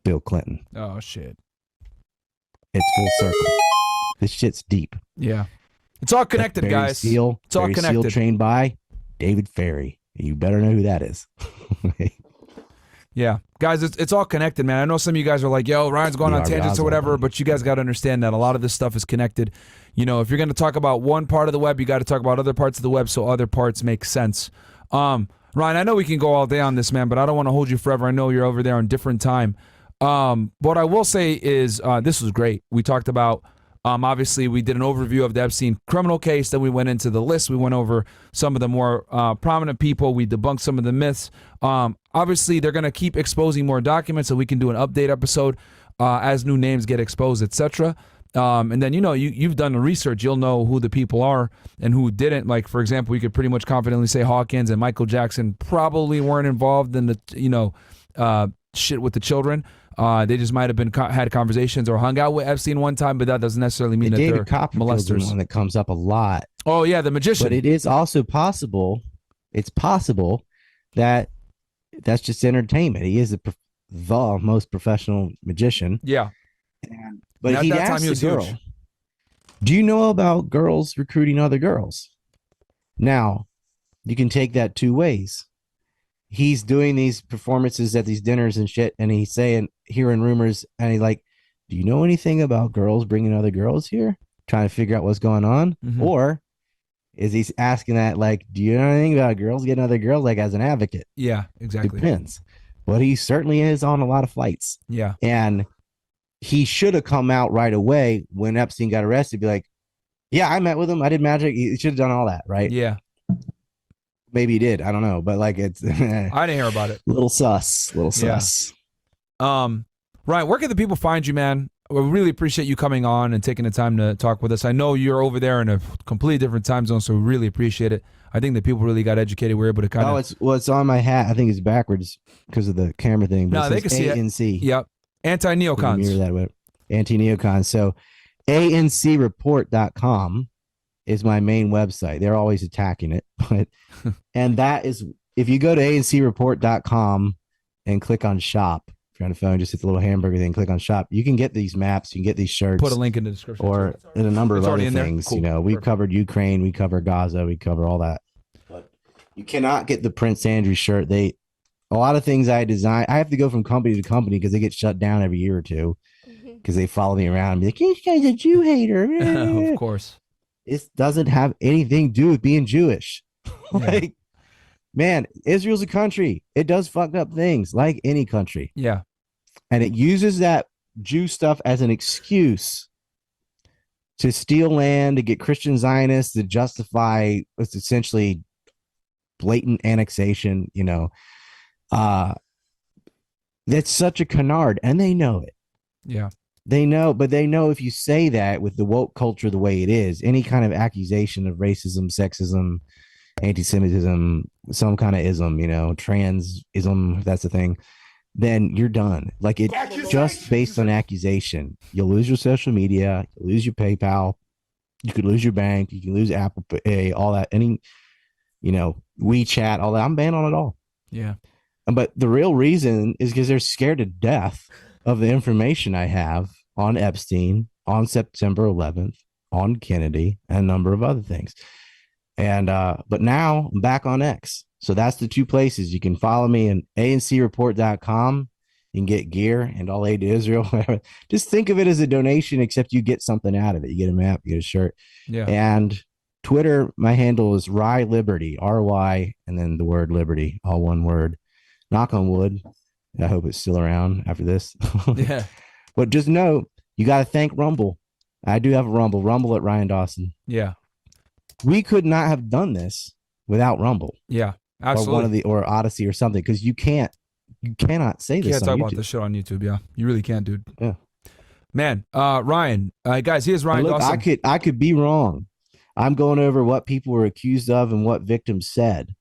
Bill Clinton. Oh, shit. It's full circle. This shit's deep. Yeah. It's all connected, Barry guys. Seal, It's all Barry Seal connected. trained by David Ferry. You better know who that is. Yeah. Guys, it's all connected, man. I know some of you guys are like, yo, Ryan's going on Yeah, tangents or Oswald. whatever, but you guys got to understand that a lot of this stuff is connected. You know, if you're going to talk about one part of the web, you got to talk about other parts of the web so other parts make sense. Ryan, I know we can go all day on this, man, but I don't want to hold you forever. I know you're over there on different time. What I will say is this was great. We talked about Obviously, we did an overview of the Epstein criminal case. Then we went into the list. We went over some of the more prominent people. We debunked some of the myths. Obviously, they're going to keep exposing more documents, so we can do an update episode as new names get exposed, etc. And then, you've done the research. You'll know who the people are and who didn't. Like, for example, we could pretty much confidently say Hawkins and Michael Jackson probably weren't involved in the, shit with the children. They just might have been had conversations or hung out with Epstein one time, but that doesn't necessarily mean that they're molesters. One that comes up a lot. Oh, yeah, the magician. But it is also possible, it's possible that that's just entertainment. He is the most professional magician. Yeah. But he asked the girl, huge. Do you know about girls recruiting other girls? Now, you can take that two ways. He's doing these performances at these dinners and shit, and he's hearing rumors, and he's like, do you know anything about girls bringing other girls here? Trying to figure out what's going on? Mm-hmm. Or is he asking that, like, do you know anything about girls getting other girls, like, as an advocate? Yeah, exactly. Depends. But he certainly is on a lot of flights. Yeah. And he should have come out right away when Epstein got arrested, be like, yeah, I met with him. I did magic. He should have done all that, right? Yeah. Maybe he did. I don't know. But like, it's I didn't hear about it. Little sus. Ryan, where can the people find you, man? We really appreciate you coming on and taking the time to talk with us. I know you're over there in a completely different time zone, so we really appreciate it. I think that people really got educated. We're able to kind of. It's on my hat. I think it's backwards because of the camera thing. But no, they can see it. ANC. Yep. Anti-neocons. Mirror that way. Anti-neocons. So ancreport.com is my main website. They're always attacking it. But and that is, if you go to ancreport.com and click on shop, if you're on the phone, just hit the little hamburger thing, click on shop. You can get these maps, you can get these shirts. Put a link in the description. Or in a number of other things. Cool. We covered Ukraine, we cover Gaza, we cover all that. But you cannot get the Prince Andrew shirt. A lot of things I design, I have to go from company to company because they get shut down every year or two because they follow me around and be like, this guy's a Jew hater. Of course. It doesn't have anything to do with being Jewish. Like, man, Israel's a country. It does fucked up things like any country. Yeah. And it uses that Jew stuff as an excuse to steal land, to get Christian Zionists, to justify what's essentially blatant annexation, that's such a canard, and they know it. Yeah. They know, but they know if you say that with the woke culture the way it is, any kind of accusation of racism, sexism, anti-Semitism, some kind of ism, transism, if that's the thing, then you're done. Like, it just based on accusation. You'll lose your social media, you'll lose your PayPal, you could lose your bank, you can lose Apple Pay, all that, any, WeChat, all that. I'm banned on it all. Yeah. But the real reason is because they're scared to death of the information I have on Epstein, on September 11th, on Kennedy, and a number of other things. And but now I'm back on X. So that's the two places. You can follow me in ancreport.com. You can get gear and all aid to Israel. Just think of it as a donation, except you get something out of it. You get a map, you get a shirt. Yeah. And Twitter, my handle is Rye Liberty, RY, and then the word Liberty, all one word. Knock on wood. I hope it's still around after this. Yeah. But just know, you got to thank Rumble. I do have a Rumble at Ryan Dawson. Yeah. We could not have done this without Rumble. Yeah, absolutely. Or Odysee or something, because you cannot say this. You can't talk YouTube. about this shit on YouTube. Yeah, you really can't, dude. Yeah. Man, Ryan, guys, here's Ryan Dawson. I could be wrong. I'm going over what people were accused of and what victims said.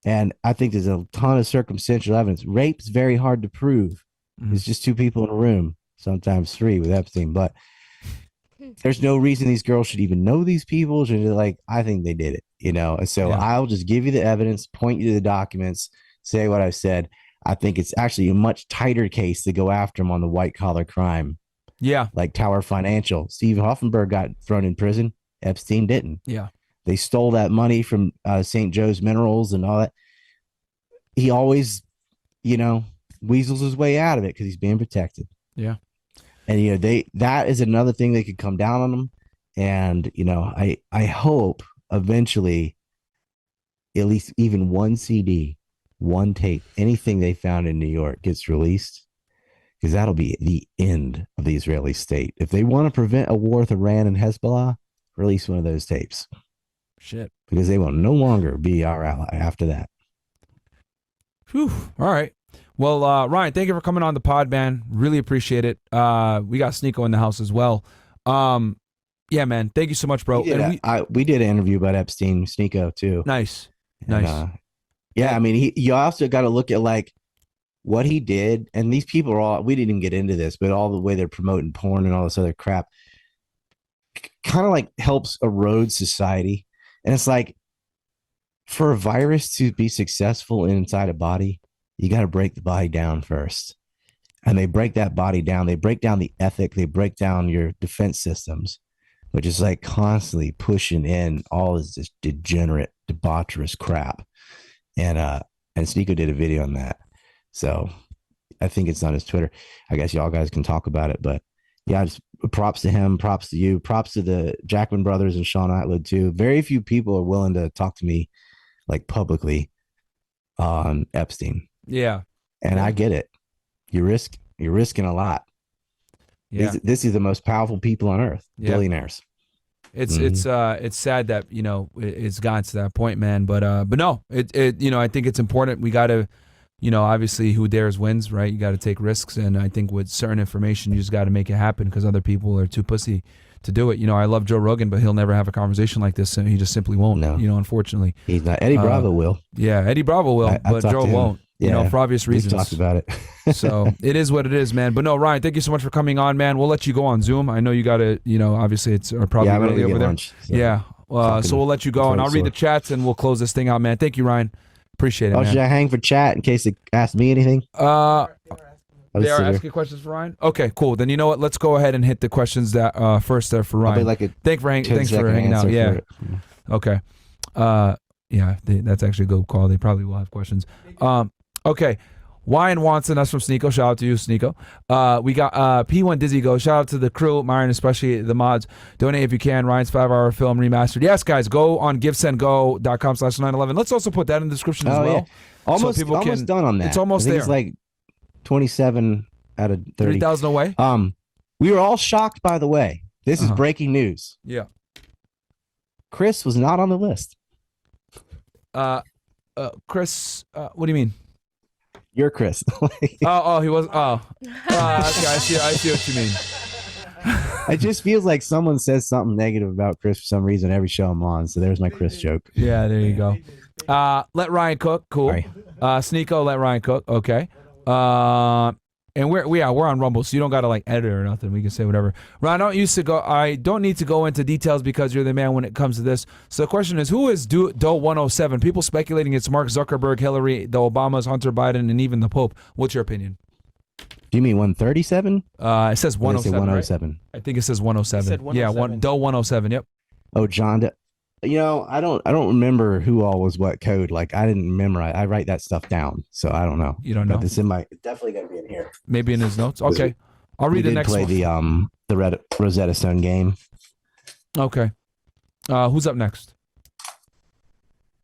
And I think there's a ton of circumstantial evidence. Rape's very hard to prove. It's just two people in a room, sometimes three with Epstein. But there's no reason these girls should even know these people. I think they did it, And so I'll just give you the evidence, point you to the documents, say what I've said. I think it's actually a much tighter case to go after them on the white collar crime. Yeah. Like Tower Financial. Steve Hoffenberg got thrown in prison. Epstein didn't. Yeah. They stole that money from St. Joe's Minerals and all that. He always, weasels his way out of it because he's being protected. Yeah. And, that is another thing they could come down on them. And, I hope eventually at least even one CD, one tape, anything they found in New York gets released. because that'll be the end of the Israeli state. If they want to prevent a war with Iran and Hezbollah, release one of those tapes. Shit. Because they will no longer be our ally after that. Whew. All right. Well, Ryan, thank you for coming on the pod, man. Really appreciate it. We got Sneeko in the house as well. Yeah, man. Thank you so much, bro. We did an interview about Epstein, Sneeko, too. Nice. And, nice. I mean, you also got to look at like what he did. And these people are all, we didn't even get into this, but all the way they're promoting porn and all this other crap kind of like helps erode society. And it's like, for a virus to be successful inside a body, you got to break the body down first. And they break that body down. They break down the ethic. They break down your defense systems, which is like constantly pushing in all this degenerate, debaucherous crap. And Sneeko did a video on that. So I think it's on his Twitter. I guess y'all guys can talk about it. But yeah, just props to him. Props to you. Props to the Jackman brothers and Shaun Attwood too. Very few people are willing to talk to me like publicly on Epstein. Yeah. And I get it. You're risking a lot. Yeah. This is the most powerful people on earth, billionaires. It's sad that, you know, it's gotten to that point, man. But no, you know, I think it's important. We got to, you know, obviously who dares wins, right? You got to take risks. And I think with certain information, you just got to make it happen because other people are too pussy to do it. You know, I love Joe Rogan, but he'll never have a conversation like this. And he just simply won't, you know, unfortunately. He's not. Eddie Bravo will. Yeah, Eddie Bravo will, but Joe won't. You know, for obvious reasons. We talked about it. So it is what it is, man. But no, Ryan, thank you so much for coming on, man. We'll let you go on Zoom. I know you got to, you know, obviously it's probably early over there. Lunch, so yeah. So we'll let you go and I'll read the chats and we'll close this thing out, man. Thank you, Ryan. Appreciate it, man. Should I hang for chat in case they ask me anything? They are asking questions for Ryan? Okay, cool. Then you know what? Let's go ahead and hit the questions that first there for Ryan. Thanks for hanging out. Yeah. Okay. Yeah, that's actually a good call. They probably will have questions. Okay. Wyan Watson, that's from Sneeko. Shout out to you, Sneeko. We got P1 Dizzy Go. Shout out to the crew, Myron, especially the mods. Donate if you can. Ryan's 5-hour film remastered. Yes, guys, go on givesendgo.com/911. Let's also put that in the description as well. Yeah. Almost done on that. It's almost there. It's like 27 out of 30. 3,000 away. We were all shocked, by the way. This is breaking news. Yeah. Chris was not on the list. Chris, what do you mean? You're Chris. He was. Okay, I see what you mean. It just feels like someone says something negative about Chris for some reason every show I'm on. So there's my Chris joke. Yeah, there you go. Let Ryan cook. Cool. Right. Sneeko, let Ryan cook. Okay. And we're on Rumble, so you don't gotta like edit or nothing. We can say whatever. Ryan, I don't need to go into details because you're the man when it comes to this. So the question is, who is Doe 107? People speculating it's Mark Zuckerberg, Hillary, the Obamas, Hunter Biden, and even the Pope. What's your opinion? Do you mean 137? It says 107. 107. Right? I think it says 107. 107. Yeah, Doe 107. Yep. Oh, John Doe. You know, I don't remember who all was what code. Like I didn't memorize. I write that stuff down, so I don't know. You don't know. But it's in my. It's definitely gonna be in here. Maybe in his notes. Okay, I'll read the next one. Play the Rosetta Stone game. Okay, who's up next?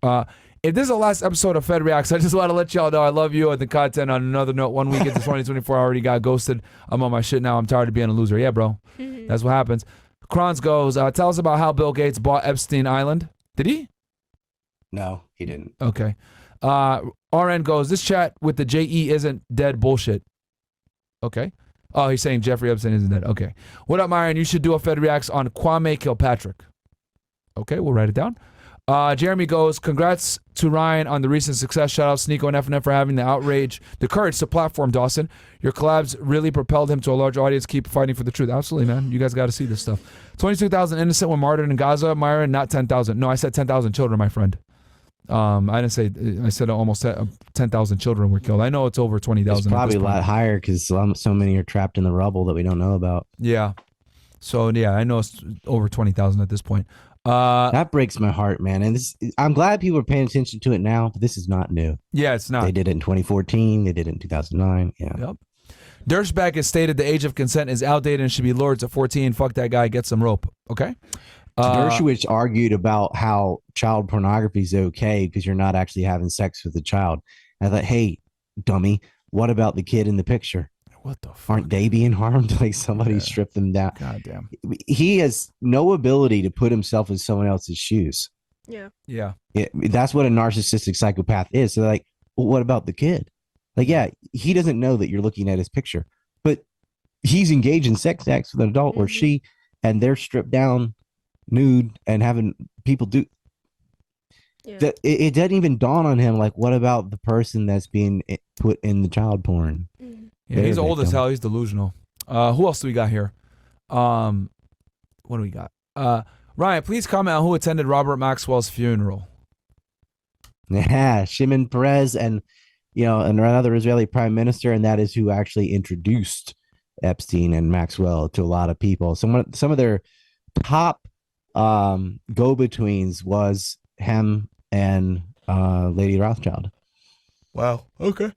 If this is the last episode of Fed Reacts, I just want to let y'all know I love you and the content. On another note, 1 week into 2024, I already got ghosted. I'm on my shit now. I'm tired of being a loser. Yeah, bro, that's what happens. Kronz goes, tell us about how Bill Gates bought Epstein Island. Did he? No, he didn't. Okay. RN goes, this chat with the JE isn't dead bullshit. Okay. Oh, he's saying Jeffrey Epstein isn't dead. Okay. What up, Myron? You should do a Fed Reacts on Kwame Kilpatrick. Okay, we'll write it down. Jeremy goes, congrats to Ryan on the recent success. Shout out Sneeko and FNF for having the courage to platform Dawson. Your collabs really propelled him to a large audience. Keep fighting for the truth. Absolutely, man. You guys got to see this stuff. 22,000 innocent were martyred in Gaza, Myron, not 10,000. No, I said 10,000 children, my friend. I didn't say, I said almost 10,000 children were killed. I know it's over 20,000. It's probably a lot higher because so many are trapped in the rubble that we don't know about. Yeah. So, yeah, I know it's over 20,000 at this point. That breaks my heart, man. And I'm glad people are paying attention to it now, but this is not new. Yeah, it's not. They did it in 2014. They did it in 2009. Yeah. Yep. Dirtbag has stated the age of consent is outdated and should be lowered to 14. Fuck that guy. Get some rope. Okay. Dershowitz argued about how child pornography is okay because you're not actually having sex with the child. I thought, hey, dummy, what about the kid in the picture? What the fuck? Aren't they being harmed? Like somebody stripped them down. God damn. He has no ability to put himself in someone else's shoes. Yeah. Yeah. That's what a narcissistic psychopath is. So like, well, what about the kid? Like, yeah, he doesn't know that you're looking at his picture, but he's engaged in sex acts with an adult or she, and they're stripped down nude and having people do. Yeah. It doesn't even dawn on him. Like, what about the person that's being put in the child porn? Yeah, he's old as hell. He's delusional. Who else do we got here? What do we got? Ryan, please comment on who attended Robert Maxwell's funeral. Yeah, Shimon Peres and another Israeli prime minister, and that is who actually introduced Epstein and Maxwell to a lot of people. Some of their top go-betweens was him and Lady Rothschild. Wow. Okay.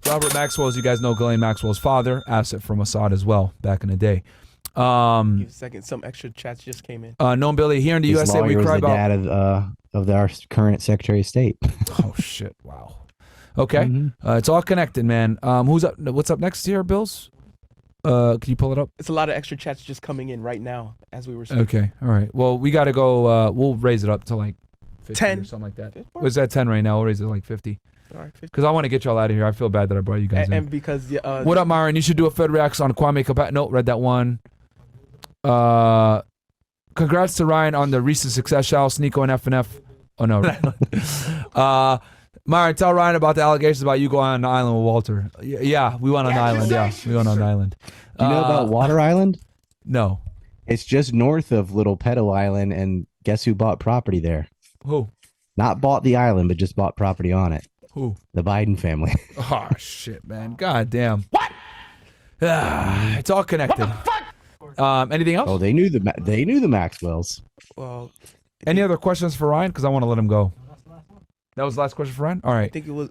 Robert Maxwell, as you guys know, Ghislaine Maxwell's father, asset from Mossad as well back in the day. Give a second. Some extra chats just came in. Known Billy, here in the His USA, we lawyer cry was the about. dad of our current Secretary of State. Oh shit! Wow. Okay, it's all connected, man. Who's up? What's up next here, Bills? Can you pull it up? It's a lot of extra chats just coming in right now as we were speaking. Okay, all right. Well, we got to go. We'll raise it up to like 50 10 or something like that. What's that 10 right now? We'll raise it to like 50. All right, 50. Because I want to get y'all out of here. I feel bad that I brought you guys in. And because what up, Myron? You should do a Fed reacts on Kwame Kabata. No, read that one. Congrats to Ryan on the recent success, Shao, Sneeko, and FNF. Oh no. Myron, tell Ryan about the allegations about you going on the island with Walter. Yeah, we went on the island. Yeah, we went on the island. Do you know about Water Island? No. It's just north of Little Pedo Island, and guess who bought property there? Who? Not bought the island, but just bought property on it. Who? The Biden family. Oh shit, man! God damn. What? It's all connected. Anything else? Oh, they knew the Maxwells. Well, any other questions for Ryan? Because I want to let him go. That was the last question for Ryan. All right. I think it was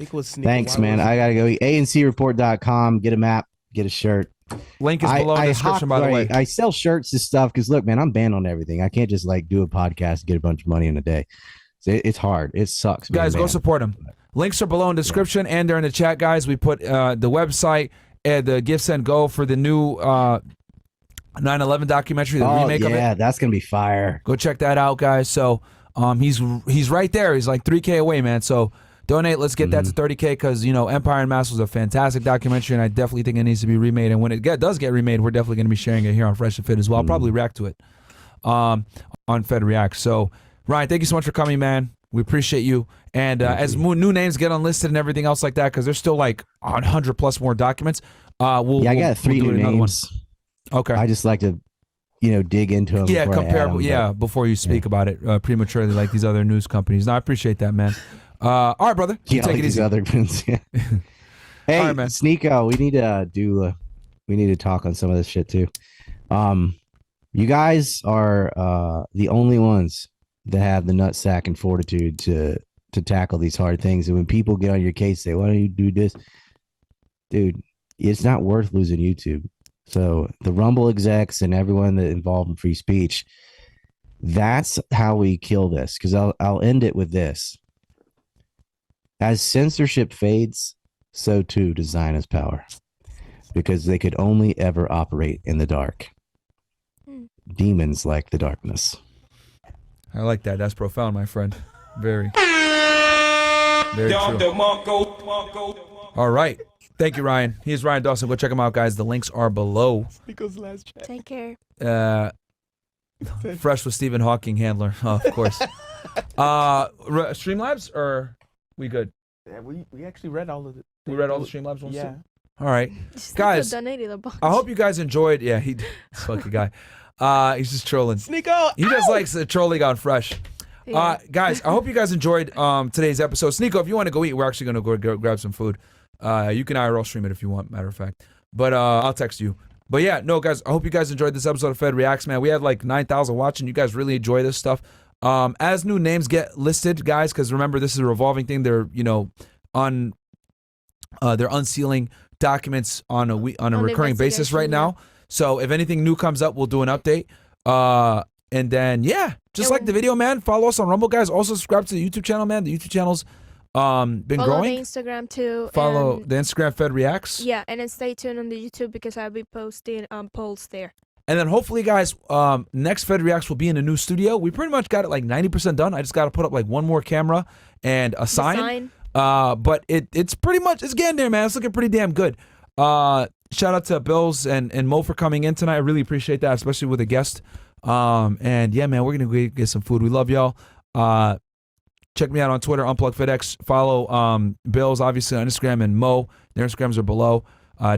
Sneeko. Thanks, man. I gotta go. ANCreport.com. Get a map. Get a shirt. Link is below in the description, by the way. I sell shirts and stuff because look, man, I'm banned on everything. I can't just like do a podcast and get a bunch of money in a day. So it's hard. It sucks. Guys, go support him. Links are below in the description and they're in the chat, guys. We put the website and the gifts and go for the new 9/11 documentary, the remake of it. Yeah, that's gonna be fire. Go check that out, guys. So he's right there. He's like 3K away, man. So donate. Let's get that to 30K because Empire Unmasked was a fantastic documentary, and I definitely think it needs to be remade. And when it does get remade, we're definitely going to be sharing it here on Fresh and Fit as well. I'll probably react to it on Fed React. So Ryan, thank you so much for coming, man. We appreciate you. And as new names get unlisted and everything else like that, because there's still like 100 plus more documents. I got 3 new names. Okay. I just like to, dig into them. Yeah, compare. Before you speak about it prematurely, like these other news companies. No, I appreciate that, man. All right, brother. You take it easy. Other ones, yeah. Hey, right, man. Sneeko, we need to talk on some of this shit too. You guys are the only ones that have the nutsack and fortitude to tackle these hard things. And when people get on your case, say, "Why don't you do this?" Dude, it's not worth losing YouTube. So the Rumble execs and everyone that involved in free speech, that's how we kill this. Because I'll end it with this. As censorship fades, so too does Zionist power. Because they could only ever operate in the dark. Demons like the darkness. I like that. That's profound, my friend. Very. Very true. All right. Thank you, Ryan. He's Ryan Dawson. Go check him out, guys. The links are below. Sneeko's last chat. Take care. Fresh with Stephen Hawking handler. Oh, of course. Streamlabs or we good? Yeah, we actually read all of it. We read all the Streamlabs ones? Yeah. Too? All right. Guys, I hope you guys enjoyed. Yeah, he's a fucking guy. He's just trolling. Sneeko! He just likes trolling on Fresh. Yeah. Guys, I hope you guys enjoyed today's episode. Sneeko, if you want to go eat, we're actually going to go grab some food. You can IRL stream it if you want, matter of fact. But I'll text you. But yeah, no, guys, I hope you guys enjoyed this episode of Fed Reacts, man. We had like 9,000 watching. You guys really enjoy this stuff. As new names get listed, guys, because remember, this is a revolving thing. They're, they're unsealing documents on a recurring basis right now. So if anything new comes up, we'll do an update. And then, yeah, just like the video, man. Follow us on Rumble, guys. Also subscribe to the YouTube channel, man. The YouTube channel's Been Follow growing. the Instagram too. Follow and, the Instagram Fed Reacts. Yeah, and then stay tuned on the YouTube because I'll be posting polls there. And then hopefully, guys, next Fed Reacts will be in a new studio. We pretty much got it like 90% done. I just got to put up like one more camera and a sign. But it's pretty much, it's getting there, man. It's looking pretty damn good. Shout out to Bills and Mo for coming in tonight. I really appreciate that, especially with a guest. And yeah, man, we're going to get some food. We love y'all. Check me out on Twitter, UnplugFitX. Follow Bills, obviously, on Instagram, and Mo. Their Instagrams are below.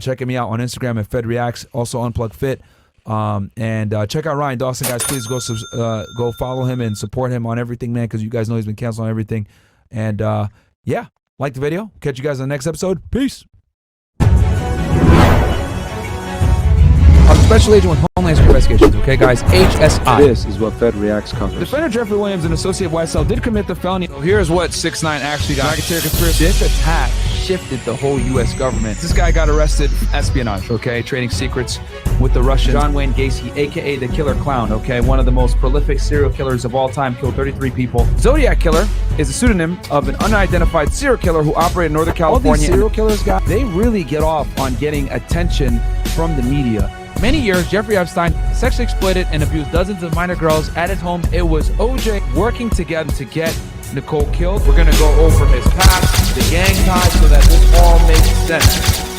Checking me out on Instagram at Fed Reacts, also UnplugFit. And check out Ryan Dawson, guys. Please go follow him and support him on everything, man, because you guys know he's been canceled on everything. And yeah, like the video. Catch you guys on the next episode. Peace. I'm a special agent with Homeland Security Investigations, okay, guys? HSI. This is what Fed Reacts covers. Defender Jeffrey Williams and Associate YSL did commit the felony. So here's what 6ix9ine actually got. Racketeer conspiracy. This attack shifted the whole U.S. government. This guy got arrested, espionage, okay, trading secrets with the Russian John Wayne Gacy, a.k.a. the Killer Clown, okay, one of the most prolific serial killers of all time, killed 33 people. Zodiac Killer is a pseudonym of an unidentified serial killer who operated in Northern California. All these serial killers, guys, they really get off on getting attention from the media. Many years, Jeffrey Epstein sexually exploited and abused dozens of minor girls at his home. It was OJ working together to get Nicole killed. We're going to go over his past, the gang ties, so that this all makes sense.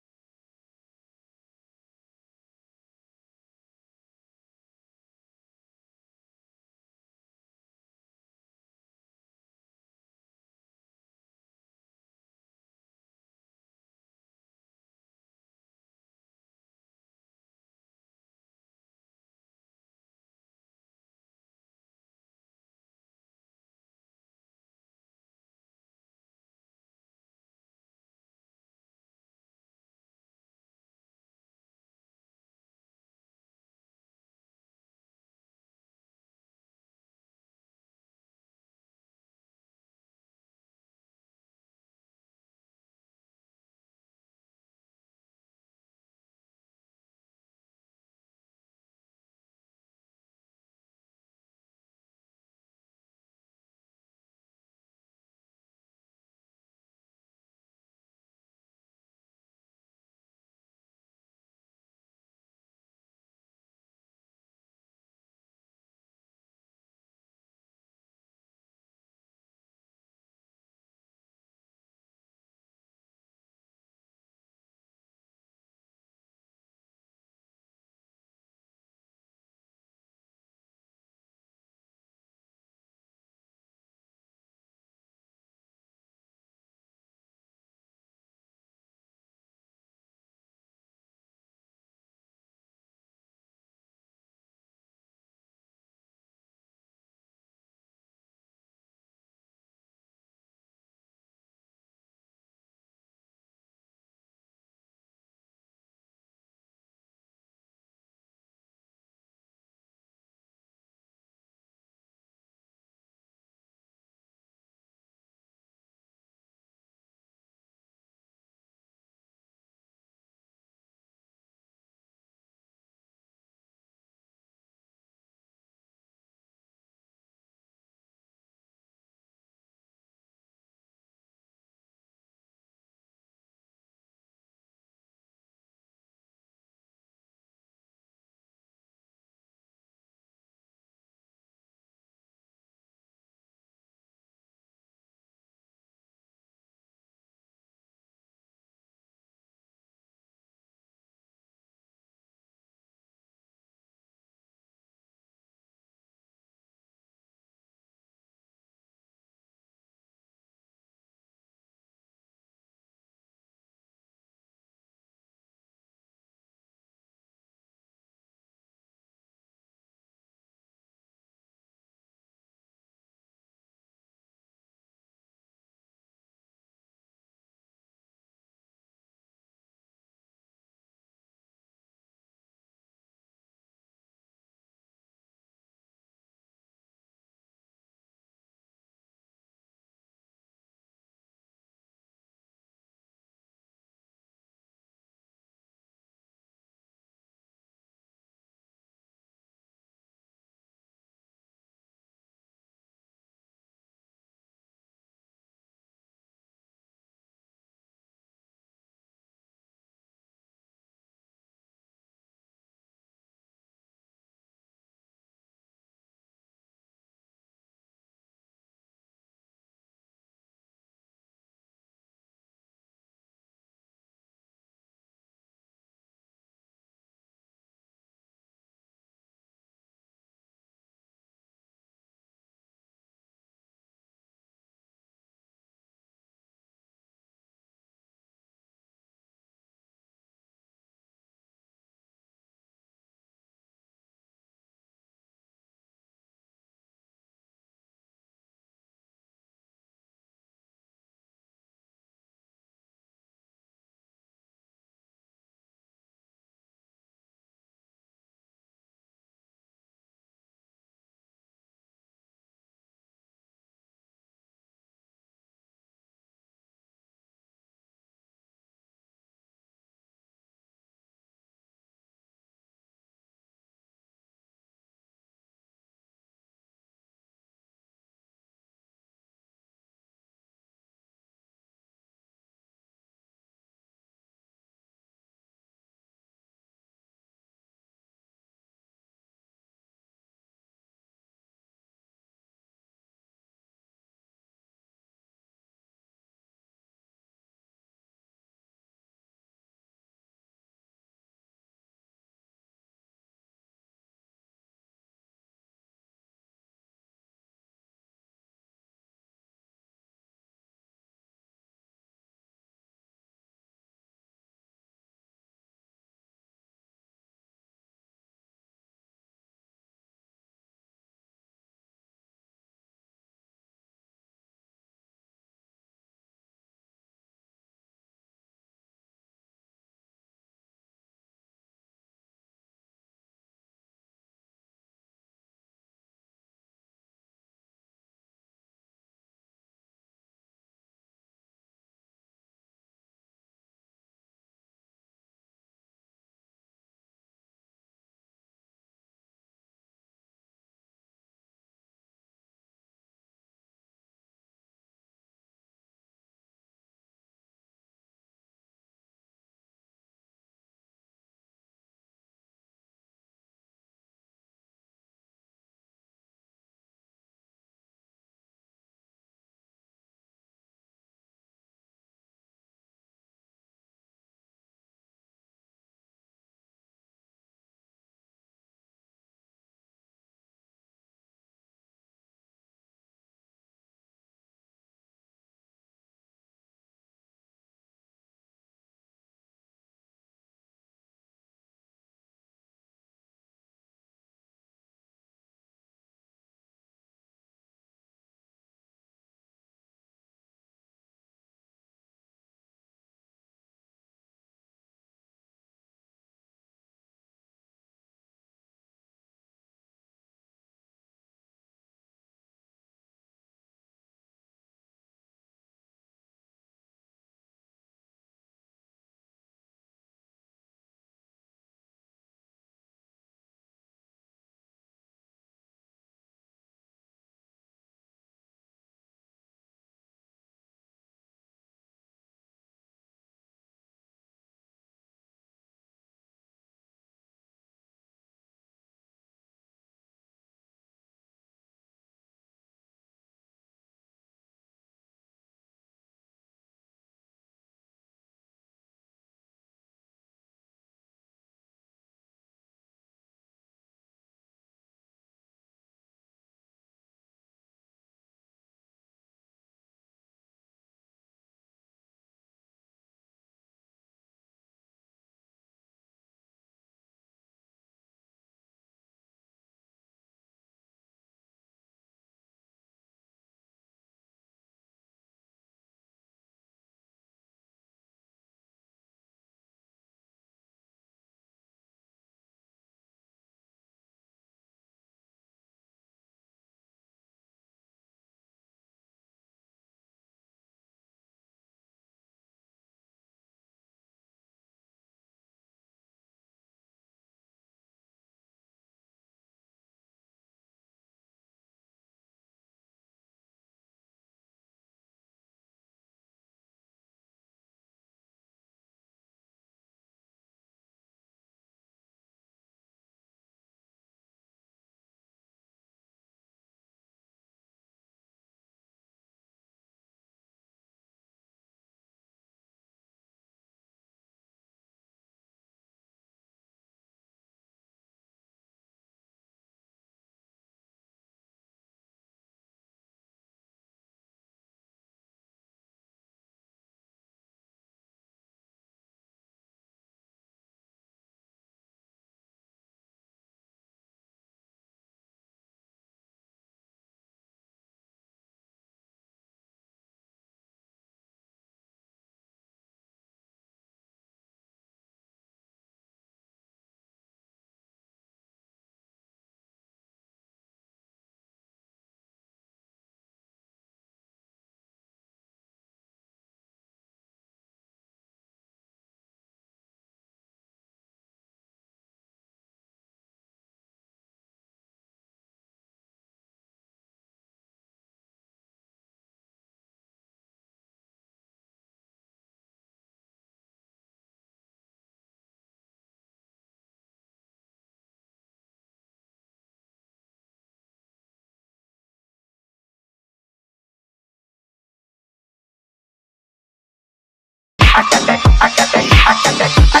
I got that